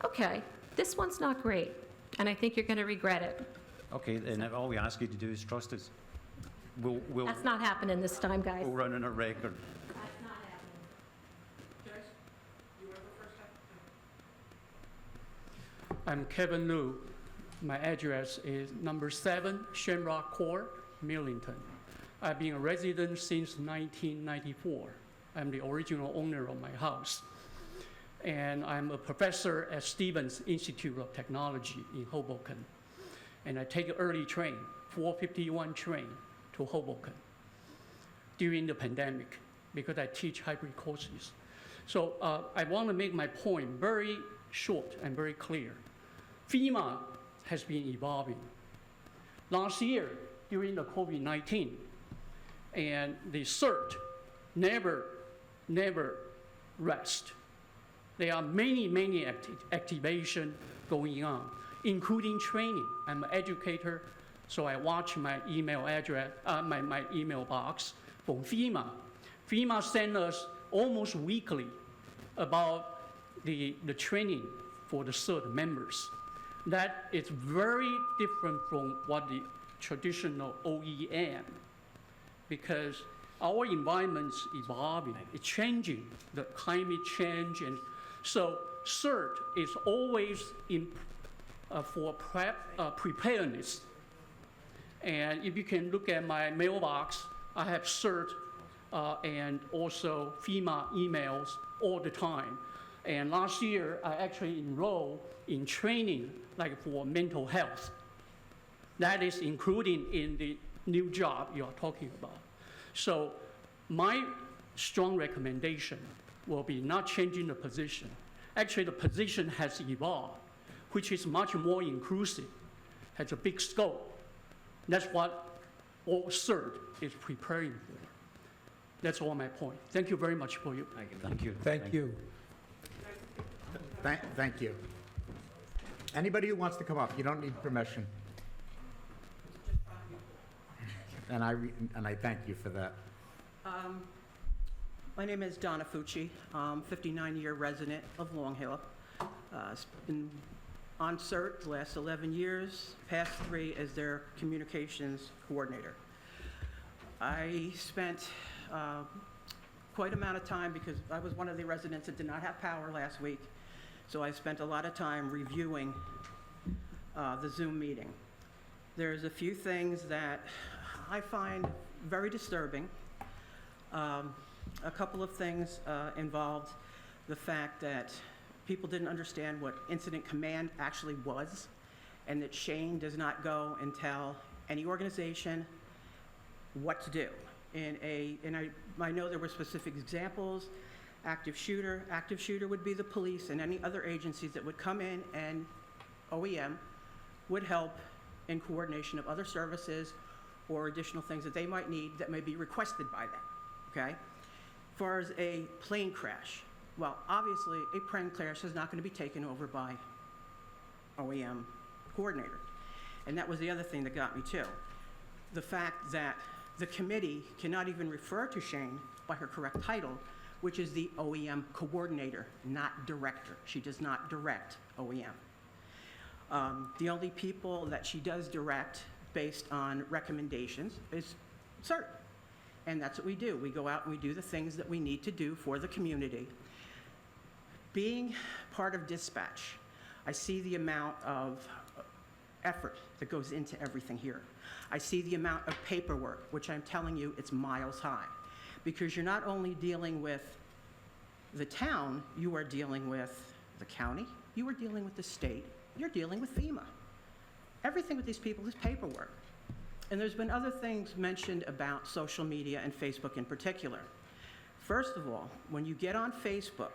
Okay, this one's not great, and I think you're going to regret it. Okay, and all we ask you to do is trust us. We'll That's not happening this time, guys. we'll run on a record. That's not happening. I'm Kevin Liu. My address is number 7 Shamrock Court, Millington. I've been a resident since 1994. I'm the original owner of my house. And I'm a professor at Stevens Institute of Technology in Hoboken. And I take an early train, 4:51 train to Hoboken during the pandemic because I teach hybrid courses. So I want to make my point very short and very clear. FEMA has been evolving. Last year, during the COVID-19, and the CERT never rest. There are many activation going on, including training. I'm an educator, so I watch my email address, my email box from FEMA. FEMA sends us almost weekly about the training for the CERT members. That is very different from what the traditional OEM, because our environment's evolving, it's changing, the climate change, and so CERT is always in for preparedness. And if you can look at my mailbox, I have CERT and also FEMA emails all the time. And last year, I actually enrolled in training, like for mental health. That is including in the new job you are talking about. So my strong recommendation will be not changing the position. Actually, the position has evolved, which is much more inclusive, has a big scope. That's what all CERT is preparing for. That's all my point. Thank you very much for you. Thank you. Thank you. Thank you. Anybody who wants to come up, you don't need permission. And I thank you for that. My name is Donna Fucci. I'm 59-year resident of Long Hill. Been on CERT the last 11 years, past 3 as their communications coordinator. I spent quite amount of time because I was one of the residents that did not have power last week. So I spent a lot of time reviewing the Zoom meeting. There's a few things that I find very disturbing. A couple of things involved the fact that people didn't understand what incident command actually was, and that Shayne does not go and tell any organization what to do. And I know there were specific examples. Active shooter would be the police and any other agencies that would come in, and OEM would help in coordination of other services or additional things that they might need that may be requested by them, okay? As far as a plane crash, well, obviously, a plane crash is not going to be taken over by OEM coordinator. And that was the other thing that got me too. The fact that the committee cannot even refer to Shayne by her correct title, which is the OEM coordinator, not director. She does not direct OEM. The only people that she does direct based on recommendations is CERT. And that's what we do. We go out and we do the things that we need to do for the community. Being part of dispatch, I see the amount of effort that goes into everything here. I see the amount of paperwork, which I'm telling you, it's miles high. Because you're not only dealing with the town, you are dealing with the county, you are dealing with the state, you're dealing with FEMA. Everything with these people is paperwork. And there's been other things mentioned about social media and Facebook in particular. First of all, when you get on Facebook,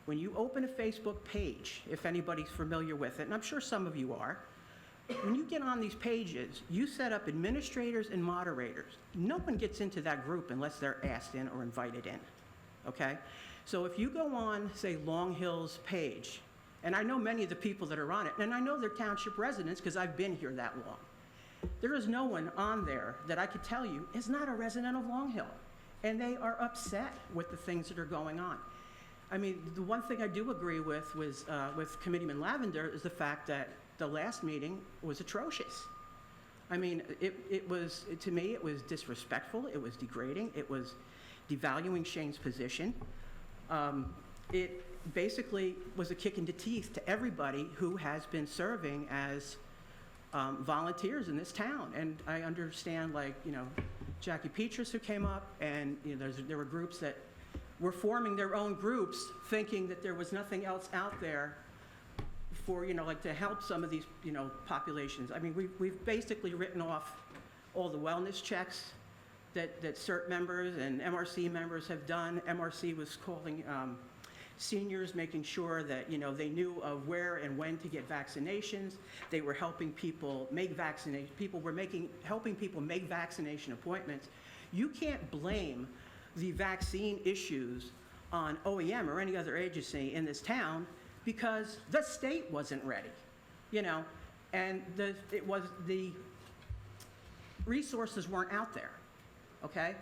when you open a Facebook page, if anybody's familiar with it, and I'm sure some of you are, when you get on these pages, you set up administrators and moderators. No one gets into that group unless they're asked in or invited in, okay? So if you go on, say, Long Hill's page, and I know many of the people that are on it, and I know they're township residents because I've been here that long. There is no one on there that I could tell you is not a resident of Long Hill, and they are upset with the things that are going on. I mean, the one thing I do agree with was with Committeeman Lavender is the fact that the last meeting was atrocious. I mean, it was, to me, it was disrespectful, it was degrading, it was devaluing Shayne's position. It basically was a kick in the teeth to everybody who has been serving as volunteers in this town. And I understand, like, you know, Jackie Petrus, who came up, and you know, there were groups that were forming their own groups, thinking that there was nothing else out there for, you know, like to help some of these, you know, populations. I mean, we've basically written off all the wellness checks that CERT members and MRC members have done. MRC was calling seniors, making sure that, you know, they knew of where and when to get vaccinations. They were helping people make vaccination. People were helping people make vaccination appointments. You can't blame the vaccine issues on OEM or any other agency in this town because the state wasn't ready, you know, and the resources weren't out there, okay?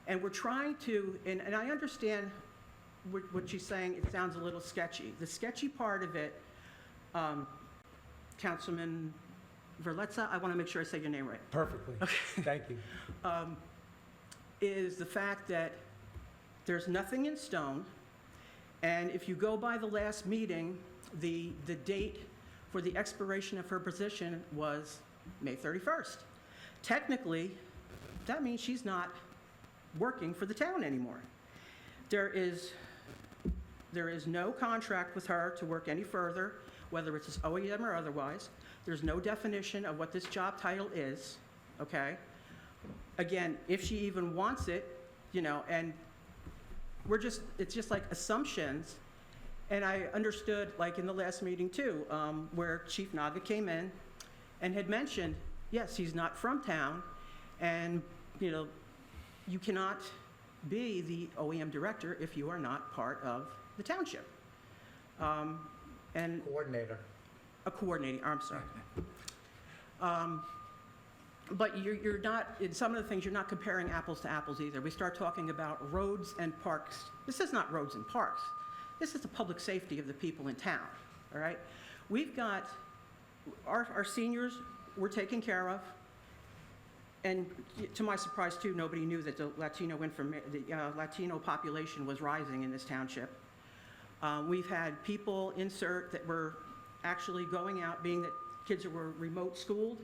And we're trying to, and I understand what she's saying, it sounds a little sketchy. The sketchy part of it, Councilman Verlizza, I want to make sure I say your name right. Perfectly. Okay. Thank you. Is the fact that there's nothing in stone, and if you go by the last meeting, the date for the expiration of her position was May 31st. Technically, that means she's not working for the town anymore. There is no contract with her to work any further, whether it's as OEM or otherwise. There's no definition of what this job title is, okay? Again, if she even wants it, you know, and it's just like assumptions. And I understood, like in the last meeting too, where Chief Naga came in and had mentioned, yes, he's not from town, and, you know, you cannot be the OEM director if you are not part of the township. And Coordinator. a coordinating, I'm sorry. But you're not, in some of the things, you're not comparing apples to apples either. We start talking about roads and parks. This is not roads and parks. This is the public safety of the people in town, all right? We've got, our seniors were taken care of, and to my surprise too, nobody knew that the Latino population was rising in this township. We've had people insert that were actually going out, being that kids that were remote schooled,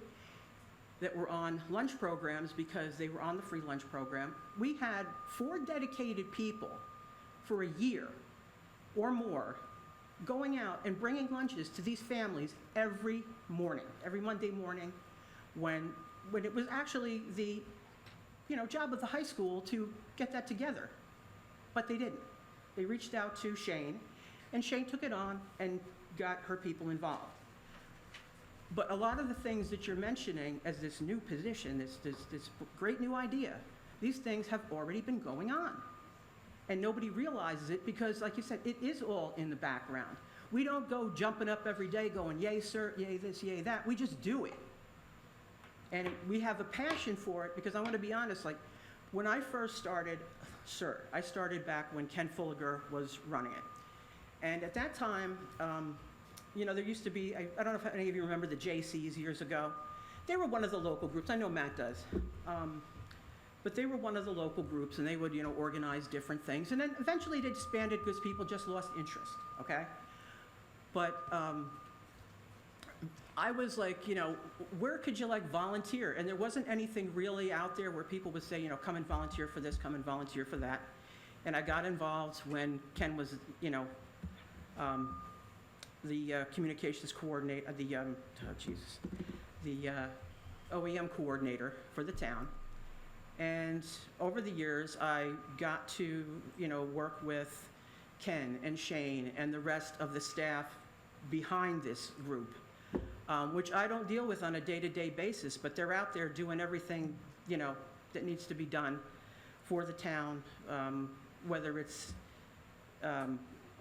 that were on lunch programs because they were on the free lunch program. We had 4 dedicated people for a year or more going out and bringing lunches to these families every morning, every Monday morning, when it was actually the, you know, job of the high school to get that together. But they didn't. They reached out to Shayne, and Shayne took it on and got her people involved. But a lot of the things that you're mentioning as this new position, this great new idea, these things have already been going on. And nobody realizes it because, like you said, it is all in the background. We don't go jumping up every day going, yay, sir, yay this, yay that. We just do it. And we have a passion for it because I want to be honest, like when I first started CERT, I started back when Ken Fulliger was running it. And at that time, you know, there used to be, I don't know if any of you remember the JCs years ago. They were one of the local groups. I know Matt does. But they were one of the local groups, and they would, you know, organize different things. And then eventually they disbanded because people just lost interest, okay? But I was like, you know, where could you, like, volunteer? And there wasn't anything really out there where people would say, you know, come and volunteer for this, come and volunteer for that. And I got involved when Ken was, you know, the communications coordinator, the OEM coordinator for the town. And over the years, I got to, you know, work with Ken and Shayne and the rest of the staff behind this group, which I don't deal with on a day-to-day basis, but they're out there doing everything, you know, that needs to be done for the town, whether it's,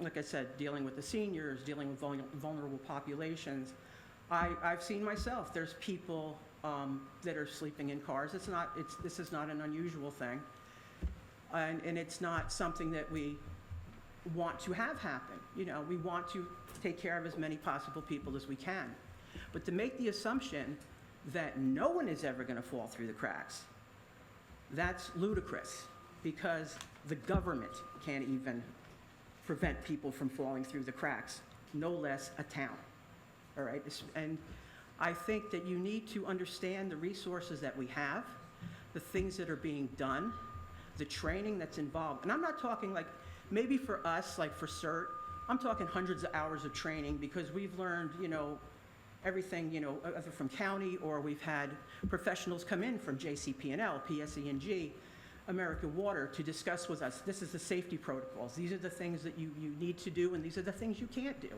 like I said, dealing with the seniors, dealing with vulnerable populations. I've seen myself, there's people that are sleeping in cars. This is not an unusual thing. And it's not something that we want to have happen. You know, we want to take care of as many possible people as we can. But to make the assumption that no one is ever going to fall through the cracks, that's ludicrous, because the government can't even prevent people from falling through the cracks, no less a town. All right? And I think that you need to understand the resources that we have, the things that are being done, the training that's involved. And I'm not talking like, maybe for us, like for CERT, I'm talking hundreds of hours of training, because we've learned, you know, everything, you know, either from county, or we've had professionals come in from JCP&L, PSE&G, American Water, to discuss with us, this is the safety protocols, these are the things that you need to do, and these are the things you can't do.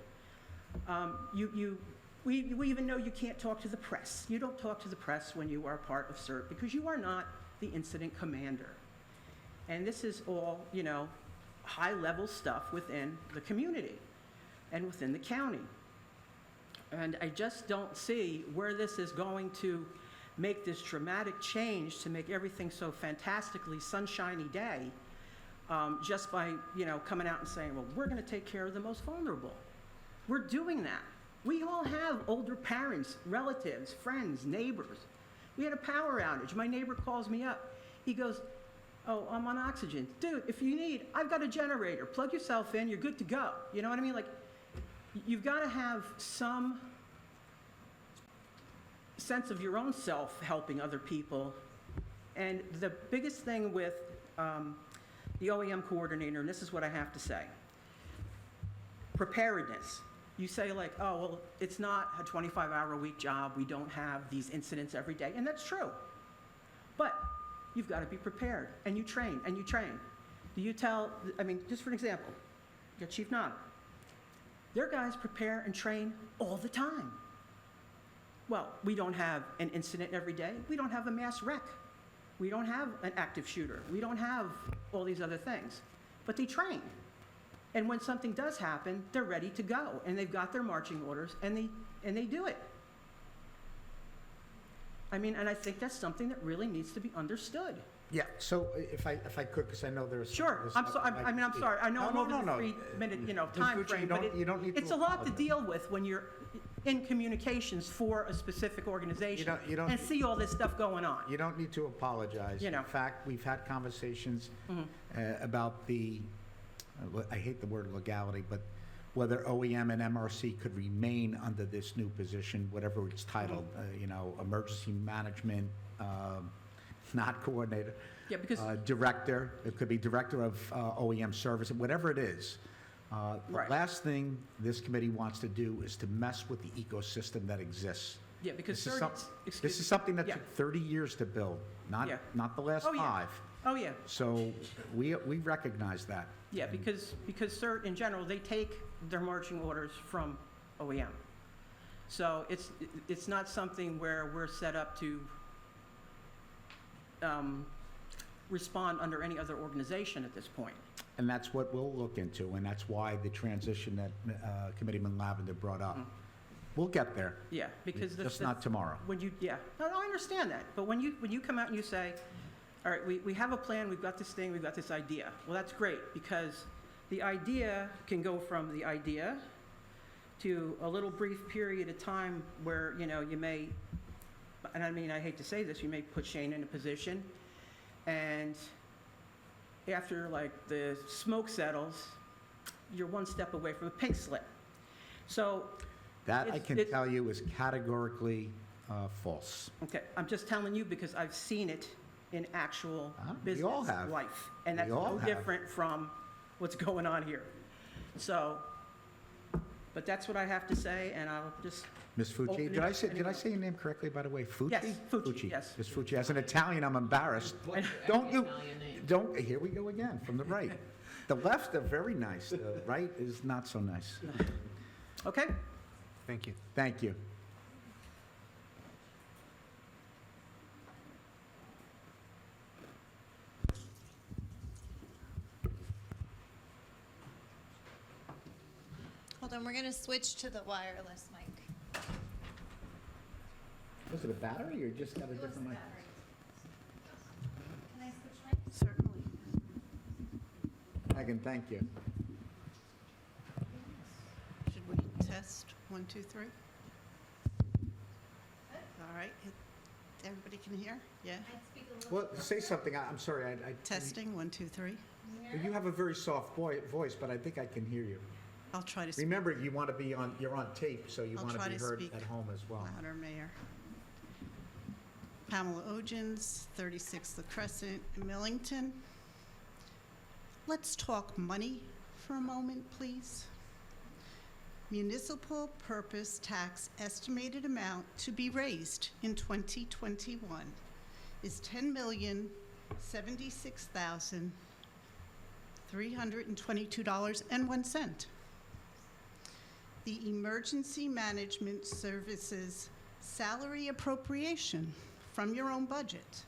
We even know you can't talk to the press. You don't talk to the press when you are part of CERT, because you are not the incident commander. And this is all, you know, high-level stuff within the community and within the county. And I just don't see where this is going to make this dramatic change to make everything so fantastically sunshiny day, just by, you know, coming out and saying, well, we're going to take care of the most vulnerable. We're doing that. We all have older parents, relatives, friends, neighbors. We had a power outage. My neighbor calls me up. He goes, oh, I'm on oxygen. Dude, if you need, I've got a generator. Plug yourself in, you're good to go. You know what I mean? Like, you've got to have some sense of your own self helping other people. And the biggest thing with the OEM coordinator, and this is what I have to say, preparedness. You say like, oh, well, it's not a 25-hour-a-week job. We don't have these incidents every day. And that's true. But you've got to be prepared, and you train, and you train. Do you tell, I mean, just for an example, you got Chief Nana. Their guys prepare and train all the time. Well, we don't have an incident every day. We don't have a mass wreck. We don't have an active shooter. We don't have all these other things. But they train. And when something does happen, they're ready to go. And they've got their marching orders, and they do it. I mean, and I think that's something that really needs to be understood. Yeah, so if I could, because I know there's... Sure, I'm sorry, I mean, I'm sorry, I know I'm over the 3-minute, you know, time frame, but it's a lot to deal with when you're in communications for a specific organization and see all this stuff going on. You don't need to apologize. You know. In fact, we've had conversations about the, I hate the word legality, but whether OEM and MRC could remain under this new position, whatever it's titled, you know, emergency management, not coordinator. Yeah, because Director, it could be director of OEM service, whatever it is. Right. The last thing this committee wants to do is to mess with the ecosystem that exists. yeah, because This is something that took 30 years to build, not the last 5. Oh, yeah. So we recognize that. Yeah, because CERT in general, they take their marching orders from OEM. So it's not something where we're set up to respond under any other organization at this point. And that's what we'll look into, and that's why the transition that Committeeman Lavender brought up. We'll get there. Yeah, because Just not tomorrow. When you, no, I understand that. But when you come out and you say, all right, we have a plan, we've got this thing, we've got this idea. Well, that's great, because the idea can go from the idea to a little brief period of time where, you know, you may, and I mean, I hate to say this, you may put Shayne in a position, and after like the smoke settles, you're one step away from a pink slip. So That I can tell you is categorically false. okay, I'm just telling you because I've seen it in actual we all business have. life, and that's We all no have. different from what's going on here. So, but that's what I have to say, and I'll just. Ms. Fucci, Open it did I up say to anyone. your name correctly, by the way? Fucci? Yes, Fucci, yes. Ms. Fucci. As an Italian, I'm embarrassed. Here we go again, from the right. The left are very nice, the right is not so nice. Okay, Thank you. Thank you. Hold on, we're gonna switch to the wireless mic. Was it a battery or just got a different mic? Can I switch mics? Certainly. Megan, thank you. Should we test 1, 2, 3? All right. Everybody can hear? Yeah? Well, say something. I'm sorry. I Testing 1, 2, 3. You have a very soft voice, but I think I can hear you. I'll try to speak Remember, you want to be on. You're on tape, so you I'll want to try be to heard speak at home as well. louder, Mayor. Pamela Ogens, 36 The Crescent, Millington. Let's talk money for a moment, please. Municipal purpose tax estimated amount to be raised in 2021 is $10,076,322.01. The Emergency Management Services salary appropriation from your own budget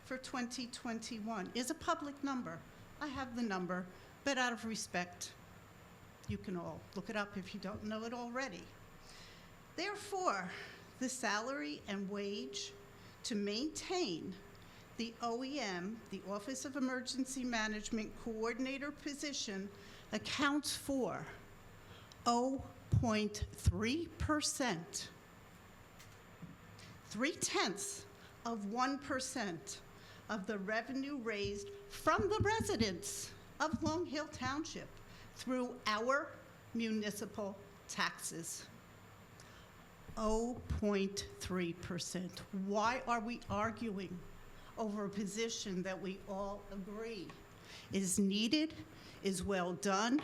for 2021 is a public number. I have the number, but out of respect, you can all look it up if you don't know it already. Therefore, the salary and wage to maintain the OEM, the Office of Emergency Management Coordinator position, accounts for 0.3%, 0.3% of the revenue raised from the residents of Long Hill Township through our municipal taxes. 0.3%. Why are we arguing over a position that we all agree is needed, is well done,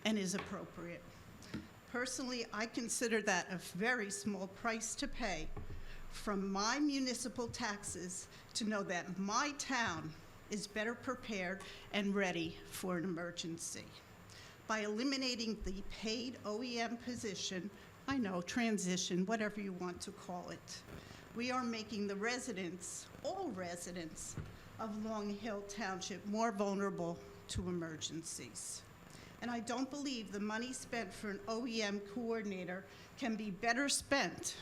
and is appropriate? Personally, I consider that a very small price to pay from my municipal taxes to know that my town is better prepared and ready for an emergency. By eliminating the paid OEM position, I know, transition, whatever you want to call it, we are making the residents, all residents of Long Hill Township, more vulnerable to emergencies. And I don't believe the money spent for an OEM coordinator can be better spent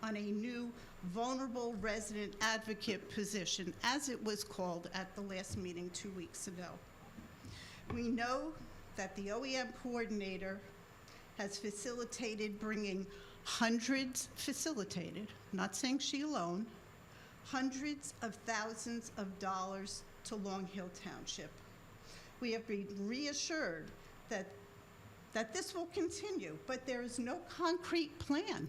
on a new vulnerable resident advocate position, as it was called at the last meeting 2 weeks ago. We know that the OEM coordinator has facilitated bringing not saying she alone, hundreds of thousands of dollars to Long Hill Township. We have been reassured that this will continue, but there is no concrete plan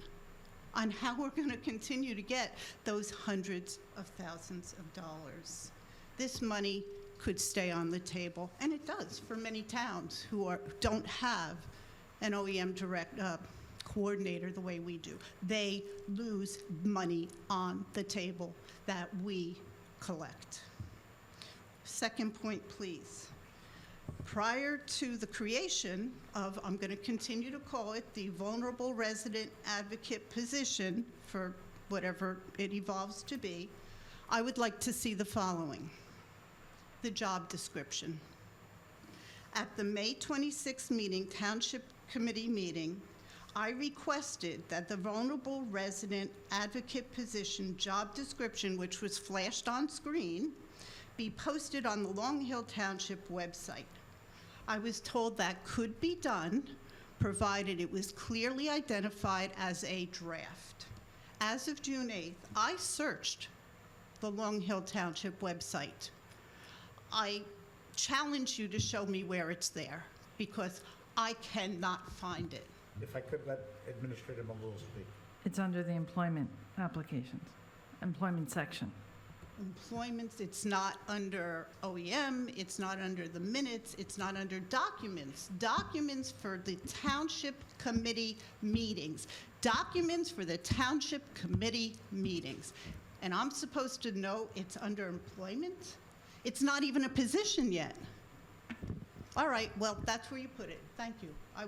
on how we're going to continue to get those hundreds of thousands of dollars. This money could stay on the table, and it does for many towns who don't have an OEM coordinator the way we do. They lose money on the table that we collect. Second point, please. Prior to the creation of, I'm going to continue to call it the vulnerable resident advocate position for whatever it evolves to be, I would like to see the following. The job description. At the May 26th meeting, Township Committee meeting, I requested that the vulnerable resident advocate position job description, which was flashed on screen, be posted on the Long Hill Township website. I was told that could be done, provided it was clearly identified as a draft. As of June 8th, I searched the Long Hill Township website. I challenge you to show me where it's there, because I cannot find it. If I could let Administrator Malul speak. It's under the employment applications, employment section. Employments, it's not under OEM, it's not under the minutes, it's not under documents. Documents for the Township Committee meetings. Documents for the Township Committee meetings. And I'm supposed to know it's under employment? It's not even a position yet. All right, well, that's where you put it. Thank you. I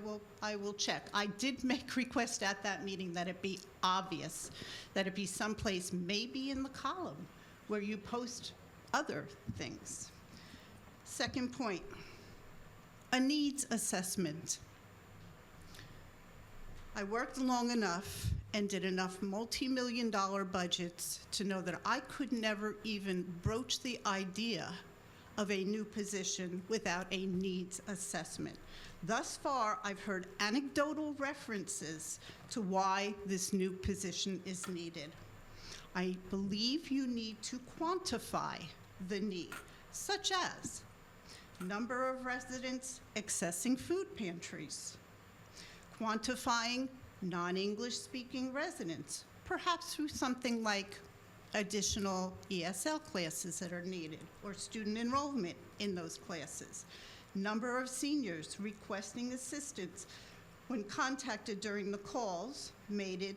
will check. I did make request at that meeting that it be obvious, that it be someplace maybe in the column where you post other things. Second point, a needs assessment. I worked long enough and did enough multi-million-dollar budgets to know that I could never even broach the idea of a new position without a needs assessment. Thus far, I've heard anecdotal references to why this new position is needed. I believe you need to quantify the need, such as number of residents accessing food pantries, quantifying non-English speaking residents, perhaps through something like additional ESL classes that are needed, or student enrollment in those classes. Number of seniors requesting assistance when contacted during the calls made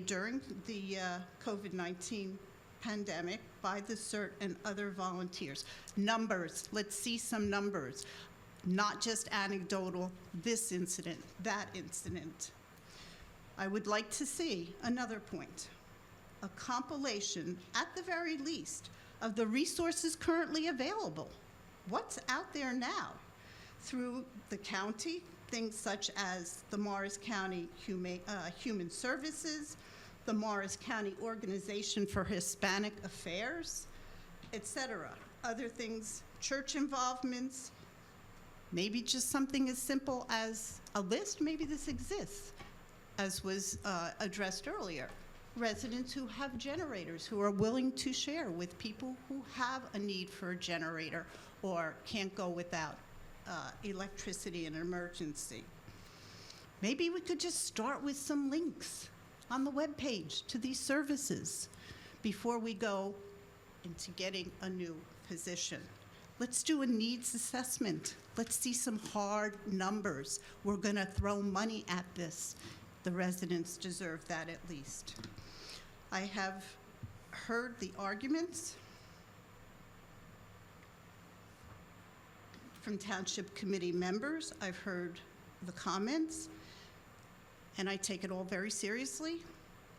during the COVID-19 pandemic by the CERT and other volunteers. Numbers, let's see some numbers, not just anecdotal, this incident, that incident. I would like to see another point, a compilation, at the very least, of the resources currently available. What's out there now through the county, things such as the Morris County Human Services, the Morris County Organization for Hispanic Affairs, etc. Other things, church involvements, maybe just something as simple as a list, maybe this exists, as was addressed earlier. Residents who have generators, who are willing to share with people who have a need for a generator or can't go without electricity in an emergency. Maybe we could just start with some links on the webpage to these services before we go into getting a new position. Let's do a needs assessment. Let's see some hard numbers. We're gonna throw money at this. The residents deserve that at least. I have heard the arguments from Township Committee members. I've heard the comments, and I take it all very seriously,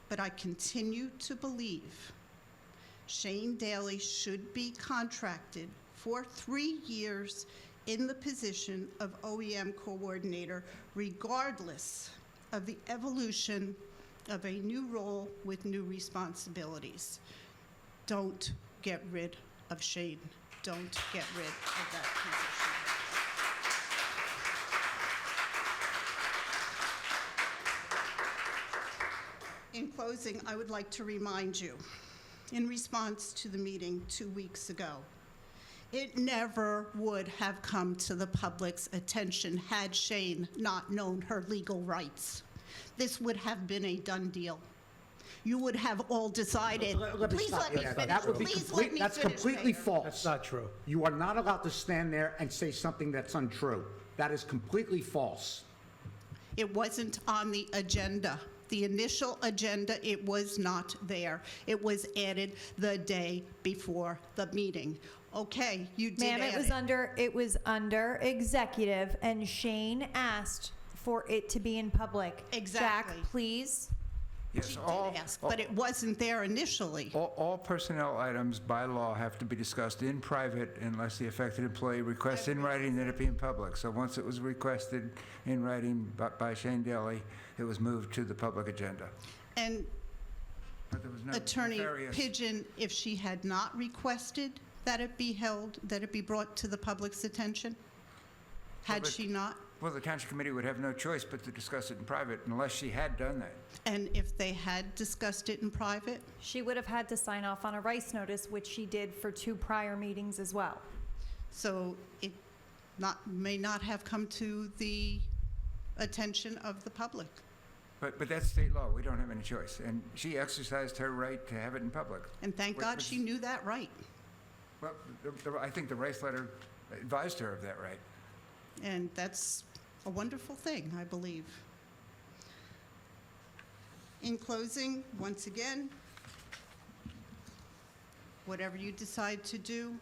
but I continue to believe Shayne Daly should be contracted for 3 years in the position of OEM coordinator, regardless of the evolution of a new role with new responsibilities. Don't get rid of Shayne. Don't get rid of that position. In closing, I would like to remind you, in response to the meeting 2 weeks ago, it never would have come to the public's attention had Shayne not known her legal rights. This would have been a done deal. You would have all decided. Please let me finish. That would be Please complete, let me that's finish, completely Mayor. false. That's not true. You are not allowed to stand there and say something that's untrue. That is completely false. It wasn't on the agenda. The initial agenda, it was not there. It was added the day before the meeting. Okay, you did Ma'am, add it was under executive, and Shayne asked for it to be in public. Exactly. Jack, please. Yes, She did ask, but it wasn't there initially. all personnel items by law have to be discussed in private unless the affected employee requests in writing that it be in public. So once it was requested in writing by Shayne Daly, it was moved to the public agenda. And But there was no Attorney nefarious- Pigeon, if she had not requested that it be held, that it be brought to the public's attention? Had Public- she not? Well, the Township Committee would have no choice but to discuss it in private unless she had done that. And if they had discussed it in private? She would have had to sign off on a rice notice, which she did for 2 prior meetings as well. So it may not have come to the attention of the public. But that's state law. We don't have any choice. And she exercised her right to have it in public. And thank What- God what's- she knew that right. Well, I think the Rice letter advised her of that right. And that's a wonderful thing, I believe. In closing, once again, whatever you decide to do,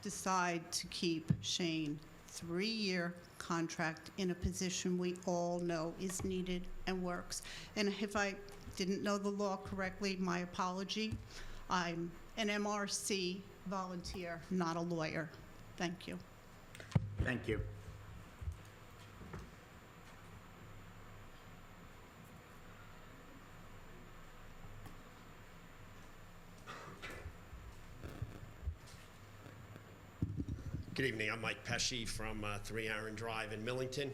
decide to keep Shayne 3-year contract in a position we all know is needed and works. And if I didn't know the law correctly, my apology. I'm an MRC volunteer, not a lawyer. Thank you. Thank you. Good evening. I'm Mike Pesci from 3 Aaron Drive in Millington.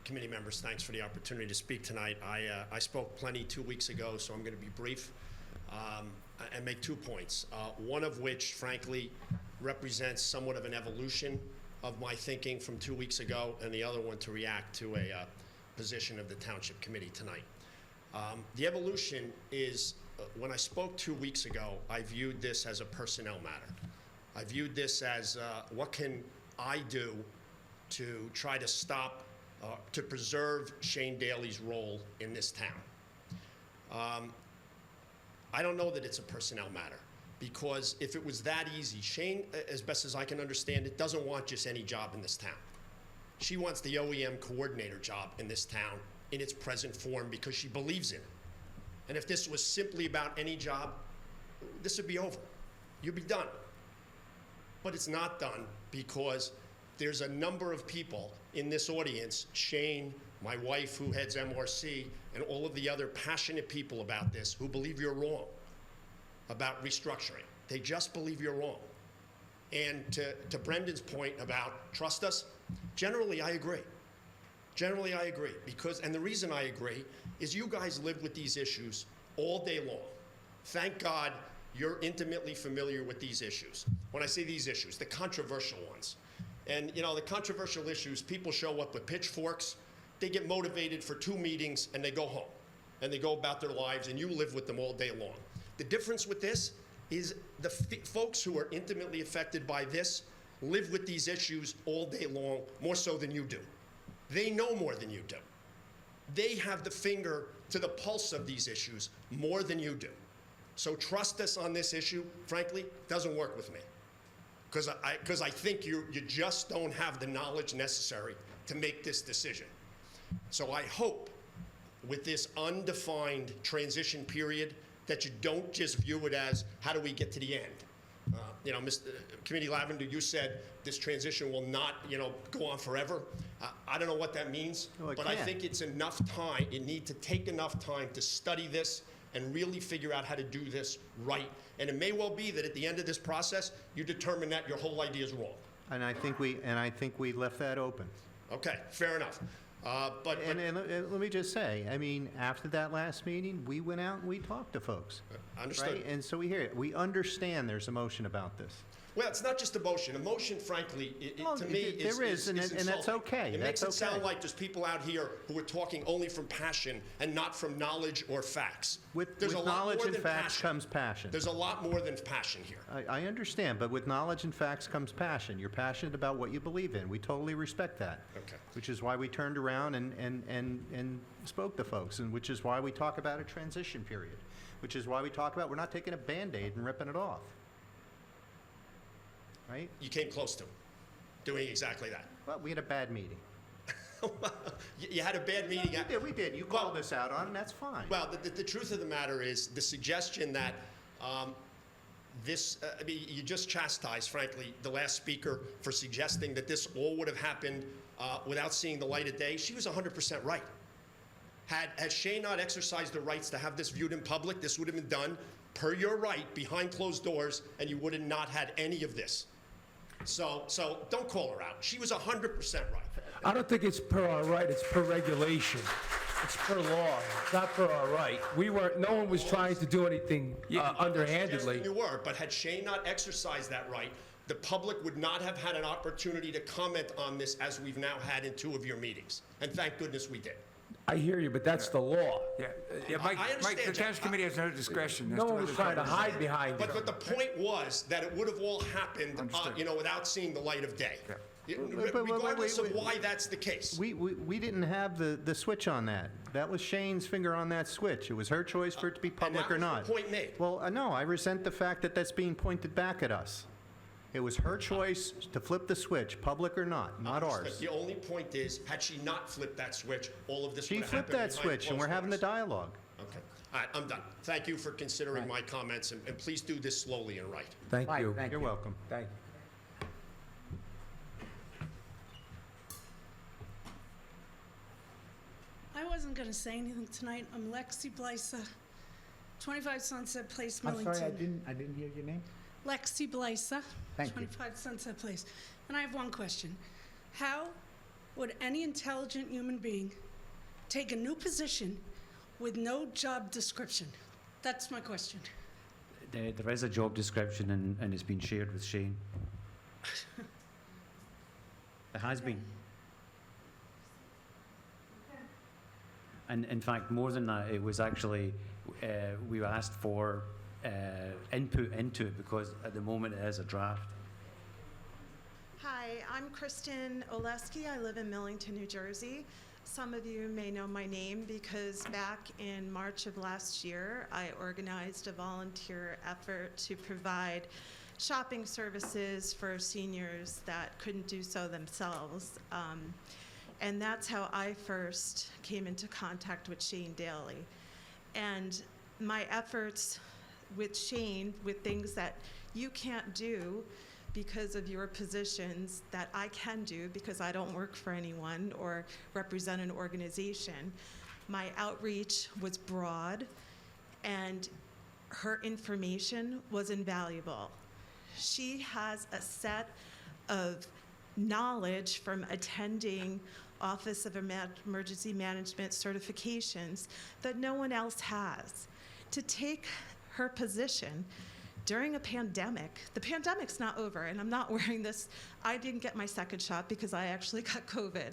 Committee members, thanks for the opportunity to speak tonight. I spoke plenty 2 weeks ago, so I'm going to be brief and make 2 points. One of which, frankly, represents somewhat of an evolution of my thinking from 2 weeks ago, and the other one to react to a position of the Township Committee tonight. The evolution is, when I spoke 2 weeks ago, I viewed this as a personnel matter. I viewed this as what can I do to try to stop, to preserve Shayne Daly's role in this town. I don't know that it's a personnel matter, because if it was that easy, Shayne, as best as I can understand it, doesn't want just any job in this town. She wants the OEM coordinator job in this town in its present form because she believes in it. And if this was simply about any job, this would be over. You'd be done. But it's not done because there's a number of people in this audience, Shayne, my wife who heads MRC, and all of the other passionate people about this who believe you're wrong about restructuring. They just believe you're wrong. And to Brendan's point about trust us, generally I agree. Generally I agree, because, and the reason I agree is you guys live with these issues all day long. Thank God you're intimately familiar with these issues. When I say these issues, the controversial ones. And you know, the controversial issues, people show up with pitchforks, they get motivated for 2 meetings and they go home. And they go about their lives and you live with them all day long. The difference with this is the folks who are intimately affected by this live with these issues all day long, more so than you do. They know more than you do. They have the finger to the pulse of these issues more than you do. So trust us on this issue, frankly, doesn't work with me. Because I think you just don't have the knowledge necessary to make this decision. So I hope with this undefined transition period that you don't just view it as, how do we get to the end? You know, Committee Lavender, you said this transition will not, you know, go on forever. I don't know what that means, but I think it's enough time. You need to take enough time to study this and really figure out how to do this right. And it may well be that at the end of this process, you determine that your whole idea is wrong. And I think we left that open. Okay, fair enough. But let me just say, I mean, after that last meeting, we went out and we talked to folks. Understood. Right? And so we hear it. We understand there's emotion about this. Well, it's not just emotion. Emotion, frankly, to me is and that's okay. It makes it sound like there's people out here who are talking only from passion and not from knowledge or facts. With There's a lot knowledge more and than facts passion. comes passion. There's a lot more than passion here. I understand, but with knowledge and facts comes passion. You're passionate about what you believe in. We totally respect that. Okay. Which is why we turned around and spoke to folks, and which is why we talk about a transition period, which is why we talk about we're not taking a Band-Aid and ripping it off. Right? You came close to doing exactly that. Well, we had a bad meeting. You had a bad meeting. We did. You called us out on it, and that's fine. Well, the truth of the matter is the suggestion that I mean, you just chastised, frankly, the last speaker for suggesting that this all would have happened without seeing the light of day. She was 100% right. Had Shayne not exercised the rights to have this viewed in public, this would have been done per your right, behind closed doors, and you would have not had any of this. So don't call her out. She was 100% right. I don't think it's per our right, it's per regulation. It's per law, not per our right. No one was trying to do anything underhandedly. You were, but had Shayne not exercised that right, the public would not have had an opportunity to comment on this as we've now had in 2 of your meetings. And thank goodness we did. I hear you, but that's the law. Yeah, Mike, I understand the that. Township Committee has no discretion. No one was trying to hide behind it. But the point was that it would have all happened, you know, without seeing the light of day. Regardless of why that's the case. We didn't have the switch on that. That was Shayne's finger on that switch. It was her choice for it to be public or not. And that was the point made. Well, no, I resent the fact that that's being pointed back at us. It was her choice to flip the switch, public or not ours. The only point is, had she not flipped that switch, all of this She would have flipped happened that switch, and we're having the dialogue. Okay. All right, I'm done. Thank you for considering my comments, and please do this slowly and right. Thank you. You're welcome. Thank you. I wasn't going to say anything tonight. I'm Lexi Blysa, 25 Sunset Place, I'm Millington. sorry, I didn't hear your name. Lexi Blysa, Thank you. 25 Sunset Place. And I have one question. How would any intelligent human being take a new position with no job description? That's my question. There is a job description and it's been shared with Shayne. It has been. And in fact, more than that, it was actually, we were asked for input into it because at the moment it is a draft. Hi, I'm Kristen Oleski. I live in Millington, New Jersey. Some of you may know my name because back in March of last year, I organized a volunteer effort to provide shopping services for seniors that couldn't do so themselves. And that's how I first came into contact with Shayne Daly. And my efforts with Shayne, with things that you can't do because of your positions that I can do because I don't work for anyone or represent an organization, my outreach was broad and her information was invaluable. She has a set of knowledge from attending Office of Emergency Management certifications that no one else has. To take her position during a pandemic, the pandemic's not over, and I'm not wearing this, I didn't get my second shot because I actually got COVID.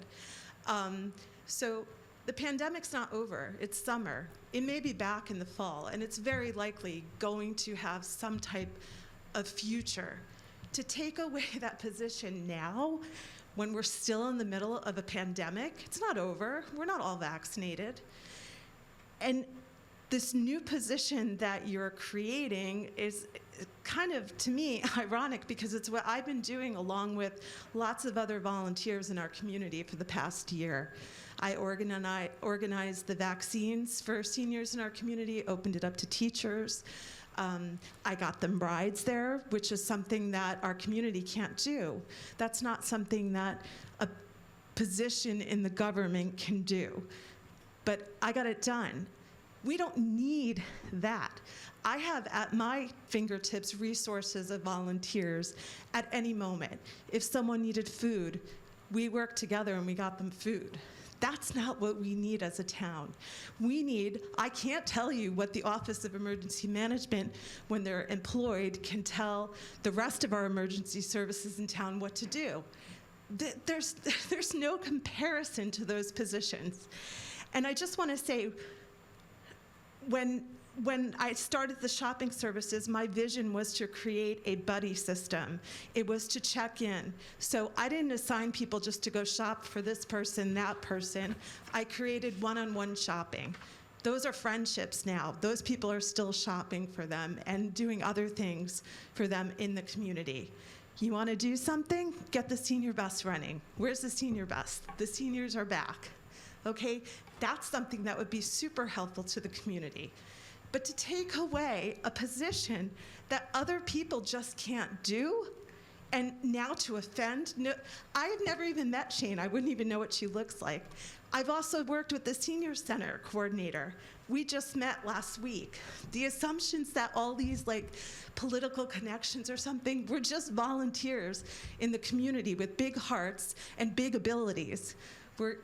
So the pandemic's not over, it's summer. It may be back in the fall, and it's very likely going to have some type of future. To take away that position now, when we're still in the middle of a pandemic, it's not over, we're not all vaccinated. And this new position that you're creating is kind of, to me, ironic because it's what I've been doing along with lots of other volunteers in our community for the past year. I organized the vaccines for seniors in our community, opened it up to teachers. I got them rides there, which is something that our community can't do. That's not something that a position in the government can do. But I got it done. We don't need that. I have at my fingertips resources of volunteers at any moment. If someone needed food, we worked together and we got them food. That's not what we need as a town. We need, I can't tell you what the Office of Emergency Management, when they're employed, can tell the rest of our emergency services in town what to do. There's no comparison to those positions. And I just want to say, when I started the shopping services, my vision was to create a buddy system. It was to check in. So I didn't assign people just to go shop for this person, that person. I created one-on-one shopping. Those are friendships now. Those people are still shopping for them and doing other things for them in the community. You want to do something? Get the senior bus running. Where's the senior bus? The seniors are back. Okay? That's something that would be super helpful to the community. But to take away a position that other people just can't do, and now to offend, no, I've never even met Shayne. I wouldn't even know what she looks like. I've also worked with the senior center coordinator. We just met last week. The assumptions that all these political connections or something, we're just volunteers in the community with big hearts and big abilities.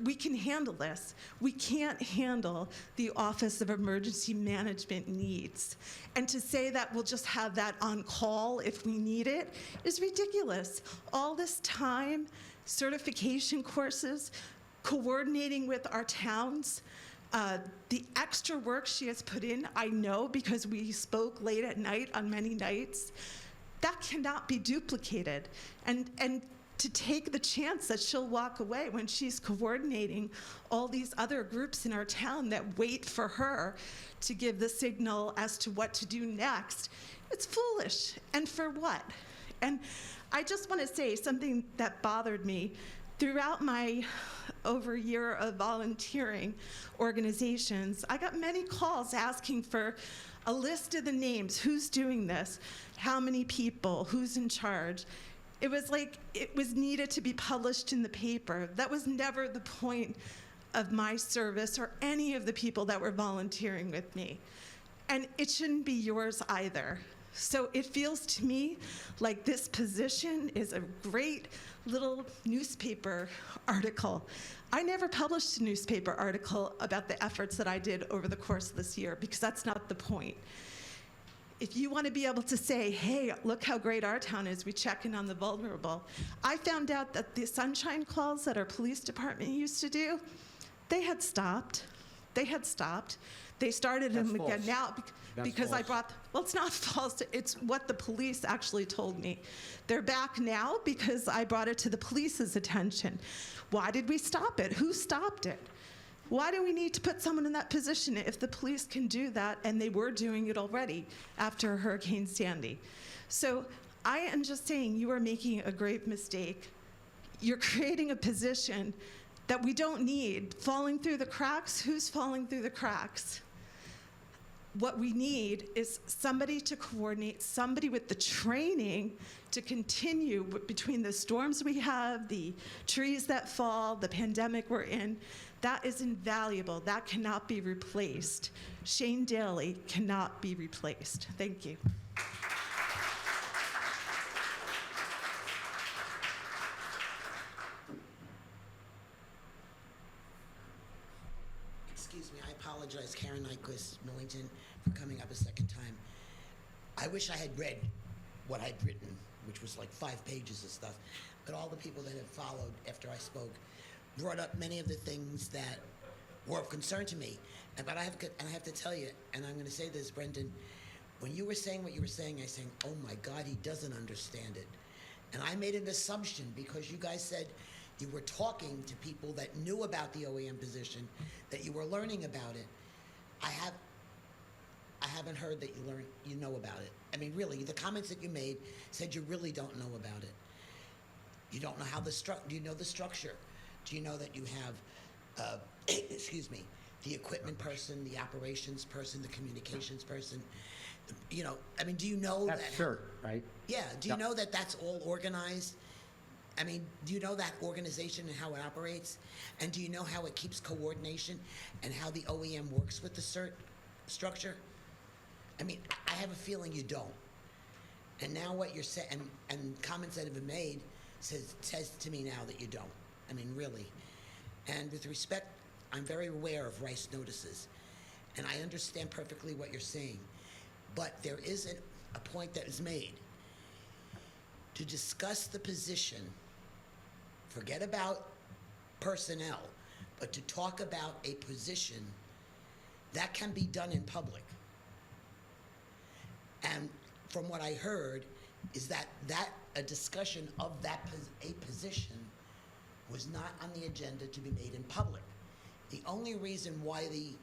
We can handle this. We can't handle the Office of Emergency Management needs. And to say that we'll just have that on call if we need it is ridiculous. All this time, certification courses, coordinating with our towns, the extra work she has put in, I know because we spoke late at night on many nights, that cannot be duplicated. And to take the chance that she'll walk away when she's coordinating all these other groups in our town that wait for her to give the signal as to what to do next, it's foolish. And for what? And I just want to say something that bothered me. Throughout my over year of volunteering organizations, I got many calls asking for a list of the names, who's doing this, how many people, who's in charge. It was like it was needed to be published in the paper. That was never the point of my service or any of the people that were volunteering with me. And it shouldn't be yours either. So it feels to me like this position is a great little newspaper article. I never published a newspaper article about the efforts that I did over the course of this year, because that's not the point. If you want to be able to say, hey, look how great our town is, we check in on the vulnerable. I found out that the sunshine calls that our police department used to do, they had stopped. They had stopped. They started That's them again false. now That's because I false. brought, well, it's not false, it's what the police actually told me. They're back now because I brought it to the police's attention. Why did we stop it? Who stopped it? Why do we need to put someone in that position if the police can do that, and they were doing it already after Hurricane Sandy? So I am just saying you are making a grave mistake. You're creating a position that we don't need. Falling through the cracks, who's falling through the cracks? What we need is somebody to coordinate, somebody with the training to continue between the storms we have, the trees that fall, the pandemic we're in. That is invaluable. That cannot be replaced. Shayne Daly cannot be replaced. Thank you. Excuse me, I apologize, Karen Nyquist, Millington, for coming up a second time. I wish I had read what I'd written, which was like 5 pages of stuff, but all the people that have followed after I spoke brought up many of the things that were of concern to me. But I have to tell you, and I'm going to say this, Brendan, when you were saying what you were saying, I was saying, oh my God, he doesn't understand it. And I made an assumption because you guys said you were talking to people that knew about the OEM position, that you were learning about it. I haven't heard that you know about it. I mean, really, the comments that you made said you really don't know about it. You don't know how do you know the structure? Do you know that you have, excuse me, the equipment person, the operations person, the communications person? You know, I mean, do you know That's that? CERT, right? Yeah, do you Yep. know that that's all organized? I mean, do you know that organization and how it operates? And do you know how it keeps coordination and how the OEM works with the CERT structure? I mean, I have a feeling you don't. And now what you're saying, and comments that have been made, says to me now that you don't. I mean, really. And with respect, I'm very aware of Rice notices, and I understand perfectly what you're saying. But there is a point that is made. To discuss the position, forget about personnel, but to talk about a position, that can be done in public. And from what I heard, is that a discussion of a position was not on the agenda to be made in public. The only reason why the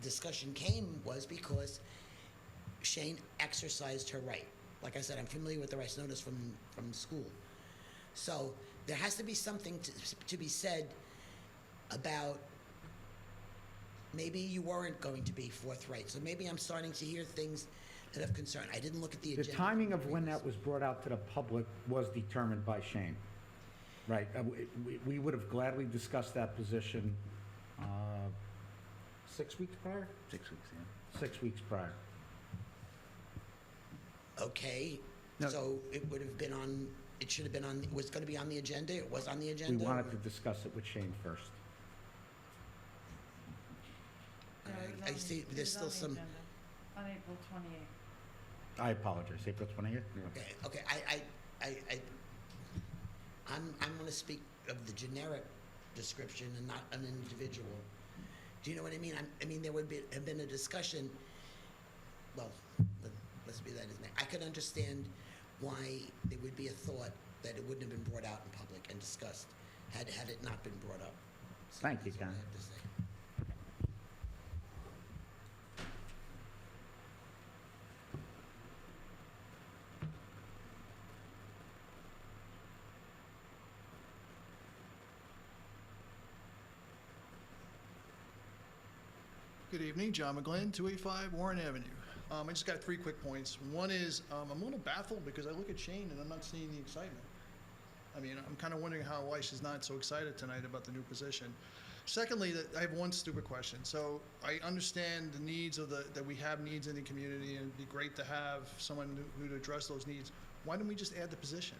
discussion came was because Shayne exercised her right. Like I said, I'm familiar with the Rice notice from school. So there has to be something to be said about maybe you weren't going to be forthright. So maybe I'm starting to hear things that have concern. I didn't look at the The agenda. timing of when that was brought out to the public was determined by Shayne. Right, we would have gladly discussed that position 6 weeks prior? 6 weeks, yeah. 6 weeks prior. Okay, No. so it would have been on, it should have been on, it was going to be on the agenda? It was on the We agenda? wanted to discuss it with Shayne first. I see, there's still some, On April 28th. I apologize, April 20th? okay, I'm going to speak of the generic description and not an individual. Do you know what I mean? I mean, there would have been a discussion, well, let's be that as it may. I could understand why there would be a thought that it wouldn't have been brought out in public and discussed had it not been brought up. So Thank you, that's what I Ken. have to say. Good evening, John McGlynn, 285 Warren Avenue. I just got 3 quick points. One is, I'm a little baffled because I look at Shayne and I'm not seeing the excitement. I mean, I'm kind of wondering why she's not so excited tonight about the new position. Secondly, I have one stupid question. So I understand the needs that we have needs in the community, and it'd be great to have someone who to address those needs. Why don't we just add the position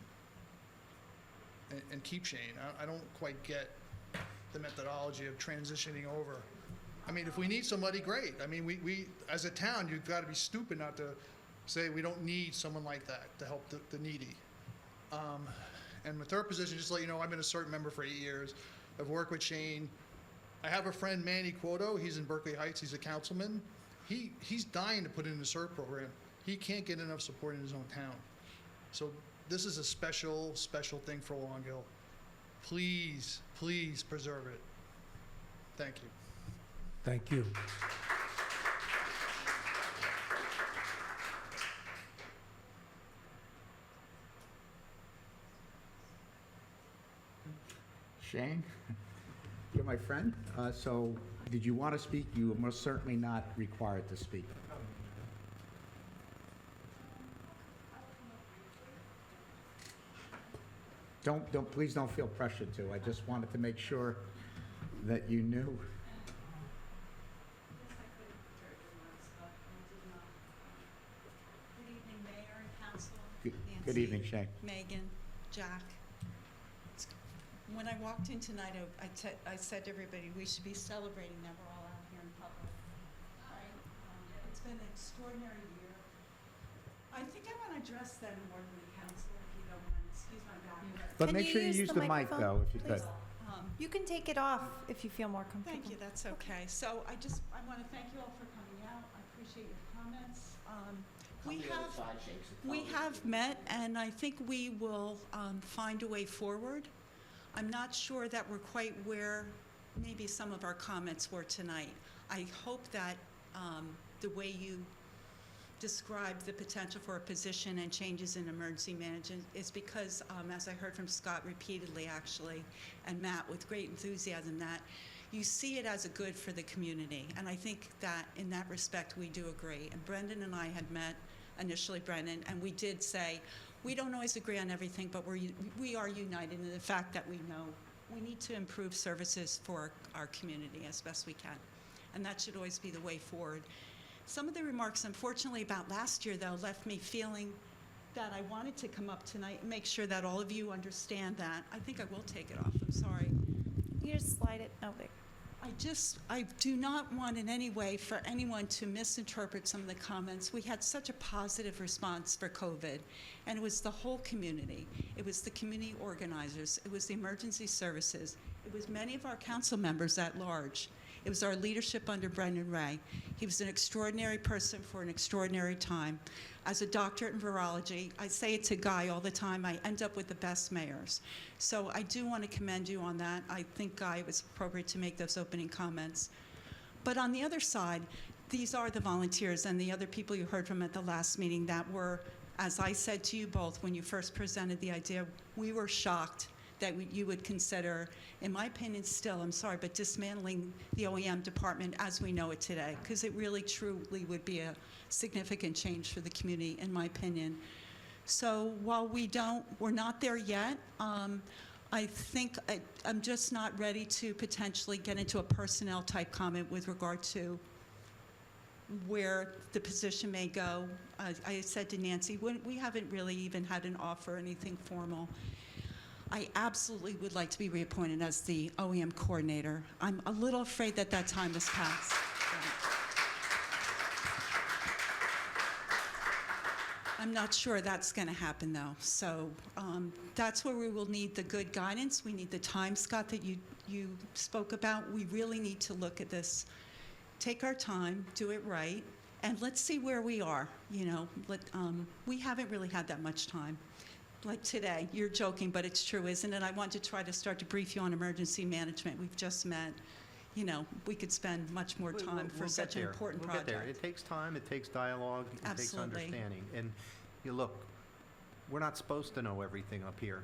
and keep Shayne? I don't quite get the methodology of transitioning over. I mean, if we need somebody, great. I mean, we as a town, you've got to be stupid not to say we don't need someone like that to help the needy. And my third position, just to let you know, I've been a CERT member for 8 years. I've worked with Shayne. I have a friend, Manny Quoto. He's in Berkeley Heights. He's a councilman. He's dying to put in the CERT program. He can't get enough support in his own town. So this is a special thing for Long Hill. Please, please preserve it. Thank you. Thank you. Shayne, you're my friend, so did you want to speak? You are most certainly not required to speak. Please don't feel pressured to. I just wanted to make sure that you knew. Good evening, Mayor and Council. Good evening, Shayne. Megan, Jack. When I walked in tonight, I said to everybody, we should be celebrating that we're all out here in public. It's been an extraordinary year. I think I want to address them more than the council, if you don't mind. Excuse my background. But make sure you use the mic, microphone, though, if you could. You can take it off if you feel more comfortable. Thank you, that's okay. So I want to thank you all for coming out. I appreciate your comments. We have met, and I think we will find a way forward. I'm not sure that we're quite where maybe some of our comments were tonight. I hope that the way you described the potential for a position and changes in emergency management is because, as I heard from Scott repeatedly, actually, and Matt with great enthusiasm, that you see it as a good for the community. And I think that in that respect, we do agree. And Brendan and I had met, initially Brendan, and we did say, we don't always agree on everything, but we are united in the fact that we know we need to improve services for our community as best we can. And that should always be the way forward. Some of the remarks, unfortunately, about last year, though, left me feeling that I wanted to come up tonight and make sure that all of you understand that. I think I will take it off. I'm sorry. You just slide it. Oh, there. I do not want in any way for anyone to misinterpret some of the comments. We had such a positive response for COVID, and it was the whole community. It was the community organizers. It was the emergency services. It was many of our council members at large. It was our leadership under Brendan Ray. He was an extraordinary person for an extraordinary time. As a doctorate in virology, I say it to Guy all the time, I end up with the best mayors. So I do want to commend you on that. I think, Guy, it was appropriate to make those opening comments. But on the other side, these are the volunteers and the other people you heard from at the last meeting that were, as I said to you both when you first presented the idea, we were shocked that you would consider, in my opinion still, I'm sorry, but dismantling the OEM department as we know it today, because it really truly would be a significant change for the community, in my opinion. So while we're not there yet, I think I'm just not ready to potentially get into a personnel type comment with regard to where the position may go. I said to Nancy, we haven't really even had an offer or anything formal. I absolutely would like to be reappointed as the OEM coordinator. I'm a little afraid that that time has passed. I'm not sure that's going to happen, though. So that's where we will need the good guidance. We need the time, Scott, that you spoke about. We really need to look at this, take our time, do it right, and let's see where we are. You know, we haven't really had that much time. Like today, you're joking, but it's true, isn't it? I want to try to start to brief you on emergency management. We've just met. You know, we could spend much more time for such an important project. We'll get there. It takes time, it takes dialogue, it takes understanding. And you look, we're not supposed to know everything up here.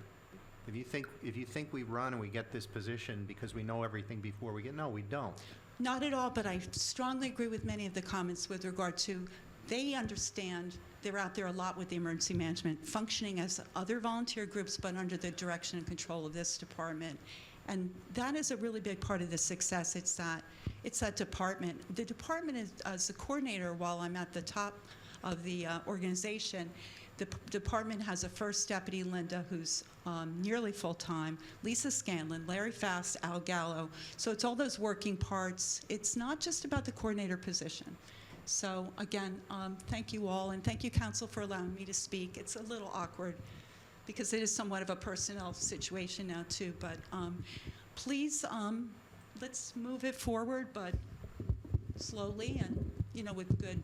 If you think we run and we get this position because we know everything before we get, no, we don't. Not at all, but I strongly agree with many of the comments with regard to they understand. They're out there a lot with the emergency management, functioning as other volunteer groups, but under the direction and control of this department. And that is a really big part of the success. It's that department. The department is, as a coordinator, while I'm at the top of the organization, the department has a first deputy, Linda, who's nearly full-time, Lisa Scanlon, Larry Fast, Al Gallo. So it's all those working parts. It's not just about the coordinator position. So again, thank you all, and thank you, council, for allowing me to speak. It's a little awkward because it is somewhat of a personnel situation now too, but please, let's move it forward, but slowly and, with good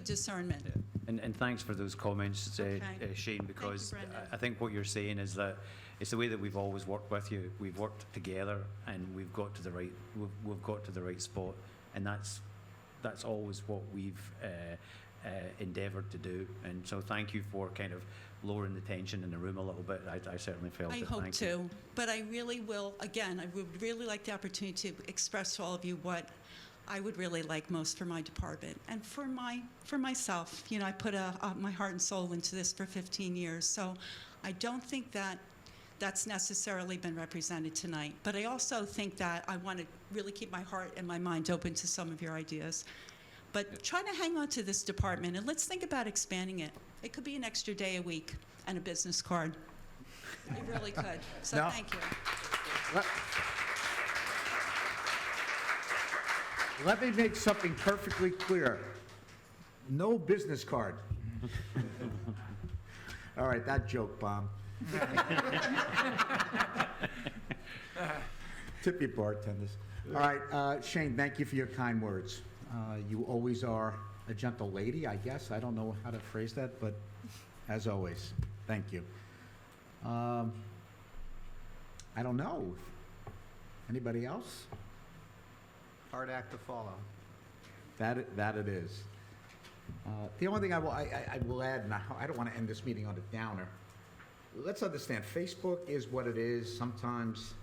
discernment. And thanks for those comments, Shayne, because I think what you're saying is that it's the way that we've always worked with you. We've worked together, and we've got to the right spot, and that's always what we've endeavoured to do. And so thank you for kind of lowering the tension in the room a little bit. I certainly felt it. I hope Thank to, you. but I really will, again, I would really like the opportunity to express to all of you what I would really like most for my department and for myself. I put my heart and soul into this for 15 years, so I don't think that that's necessarily been represented tonight. But I also think that I want to really keep my heart and my mind open to some of your ideas. But try to hang on to this department, and let's think about expanding it. It could be an extra day a week and a business card. It really could. So Now- thank you. Let me make something perfectly clear. No business card. All right, that joke bomb. Tip your bartenders. All right, Shayne, thank you for your kind words. You always are a gentle lady, I guess. I don't know how to phrase that, but as always, thank you. I don't know. Anybody else? Hard act to follow. That it is. The only thing I will add, and I don't want to end this meeting on a downer. Let's understand, Facebook is what it is. Sometimes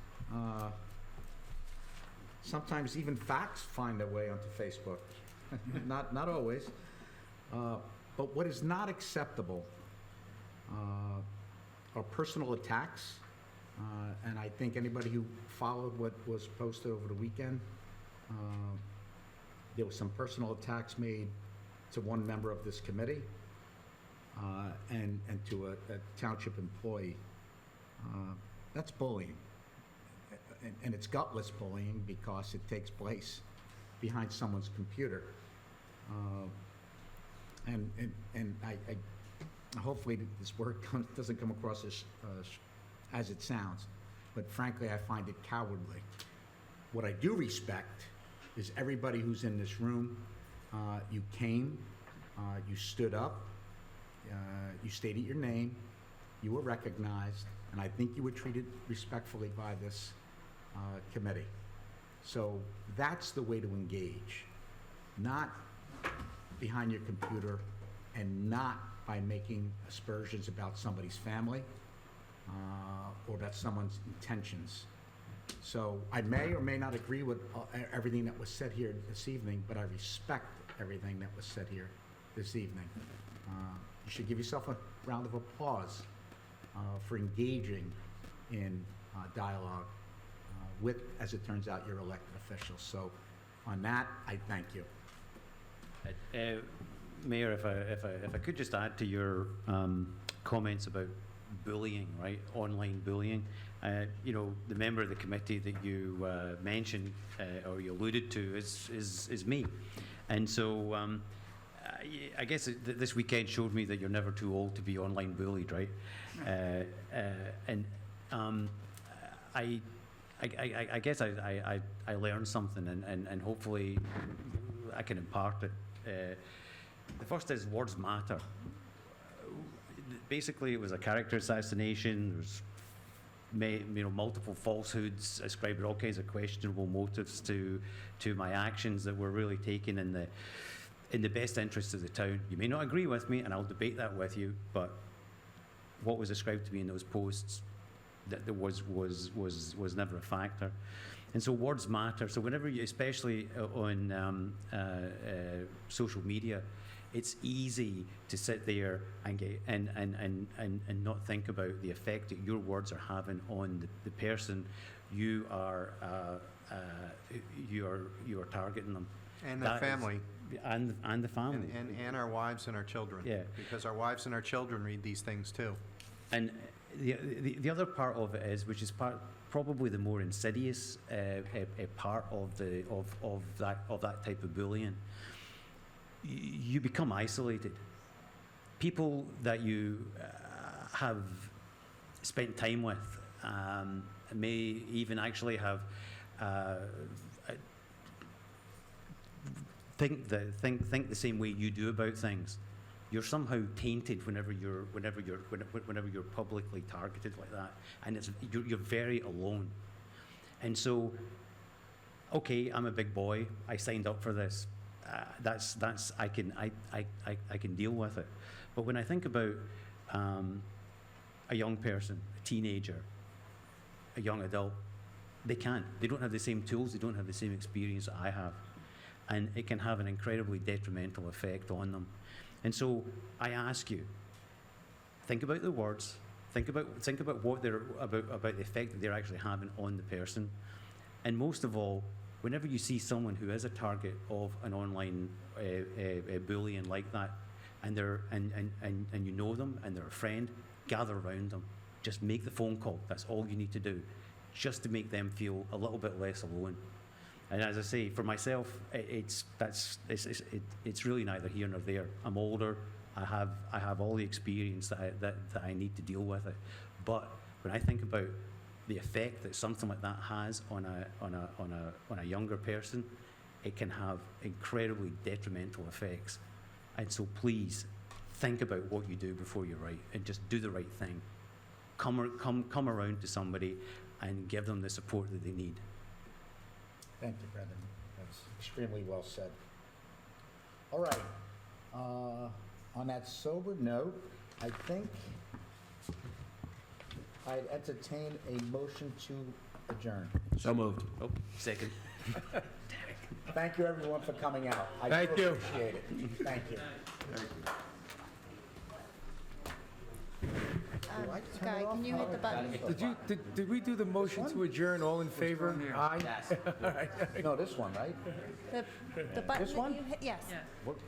even facts find their way onto Facebook. not always. But what is not acceptable are personal attacks. And I think anybody who followed what was posted over the weekend, there were some personal attacks made to one member of this committee and to a township employee. That's bullying. And it's gutless bullying because it takes place behind someone's computer. And I hopefully this word doesn't come across as it sounds, but frankly, I find it cowardly. What I do respect is everybody who's in this room. You came, you stood up, you stated your name, you were recognized, and I think you were treated respectfully by this committee. So that's the way to engage, not behind your computer and not by making aspersions about somebody's family or about someone's intentions. So I may or may not agree with everything that was said here this evening, but I respect everything that was said here this evening. You should give yourself a round of applause for engaging in dialogue with, as it turns out, your elected officials. So on that, I thank you. Mayor, if I could just add to your comments about bullying, right? Online bullying. The member of the committee that you mentioned or you alluded to is me, and so I guess this weekend showed me that you're never too old to be online bullied, right? I guess I learned something, and hopefully I can impart it. The first is words matter. Basically, it was a character assassination. There's multiple falsehoods ascribing all kinds of questionable motives to my actions that were really taken in the best interest of the town. You may not agree with me, and I'll debate that with you, but what was ascribed to me in those posts that there was never a factor. And so words matter. So whenever you, especially on social media, it's easy to sit there and get and not think about the effect that your words are having on the person you are targeting them. And their That is- family. And the family. And our wives and our children. Yeah. Because our wives and our children read these things too. And the other part of it is, which is probably the more insidious a part of that type of bullying, you become isolated. People that you have spent time with may even actually have think the same way you do about things. You're somehow tainted whenever you're publicly targeted like that, and you're very alone. And so, okay, I'm a big boy. I signed up for this. I can deal with it. But when I think about a young person, a teenager, a young adult, they can't. They don't have the same tools. They don't have the same experience that I have, and it can have an incredibly detrimental effect on them. And so I ask you, think about the words, think about what they're about the effect that they're actually having on the person, and most of all, whenever you see someone who is a target of an online bullying like that, and you know them and they're a friend, gather around them, just make the phone call. That's all you need to do, just to make them feel a little bit less alone. And as I say, for myself, it's really neither here nor there. I'm older. I have all the experience that I need to deal with it. But when I think about the effect that something like that has on a younger person, it can have incredibly detrimental effects. And so please think about what you do before you write, and just do the right thing. Come around to somebody and give them the support that they need. Thank you, Brendan. That's extremely well said. All right. On that sober note, I think I'd entertain a motion to adjourn. So moved. Oh, second. Thank you, everyone, for coming out. Thank you. Appreciate it. Thank you. Guy, can you hit the button? Did we do the motion to adjourn? All in favor? Aye? No, this one, right? The button This that one? you hit, yes. Work.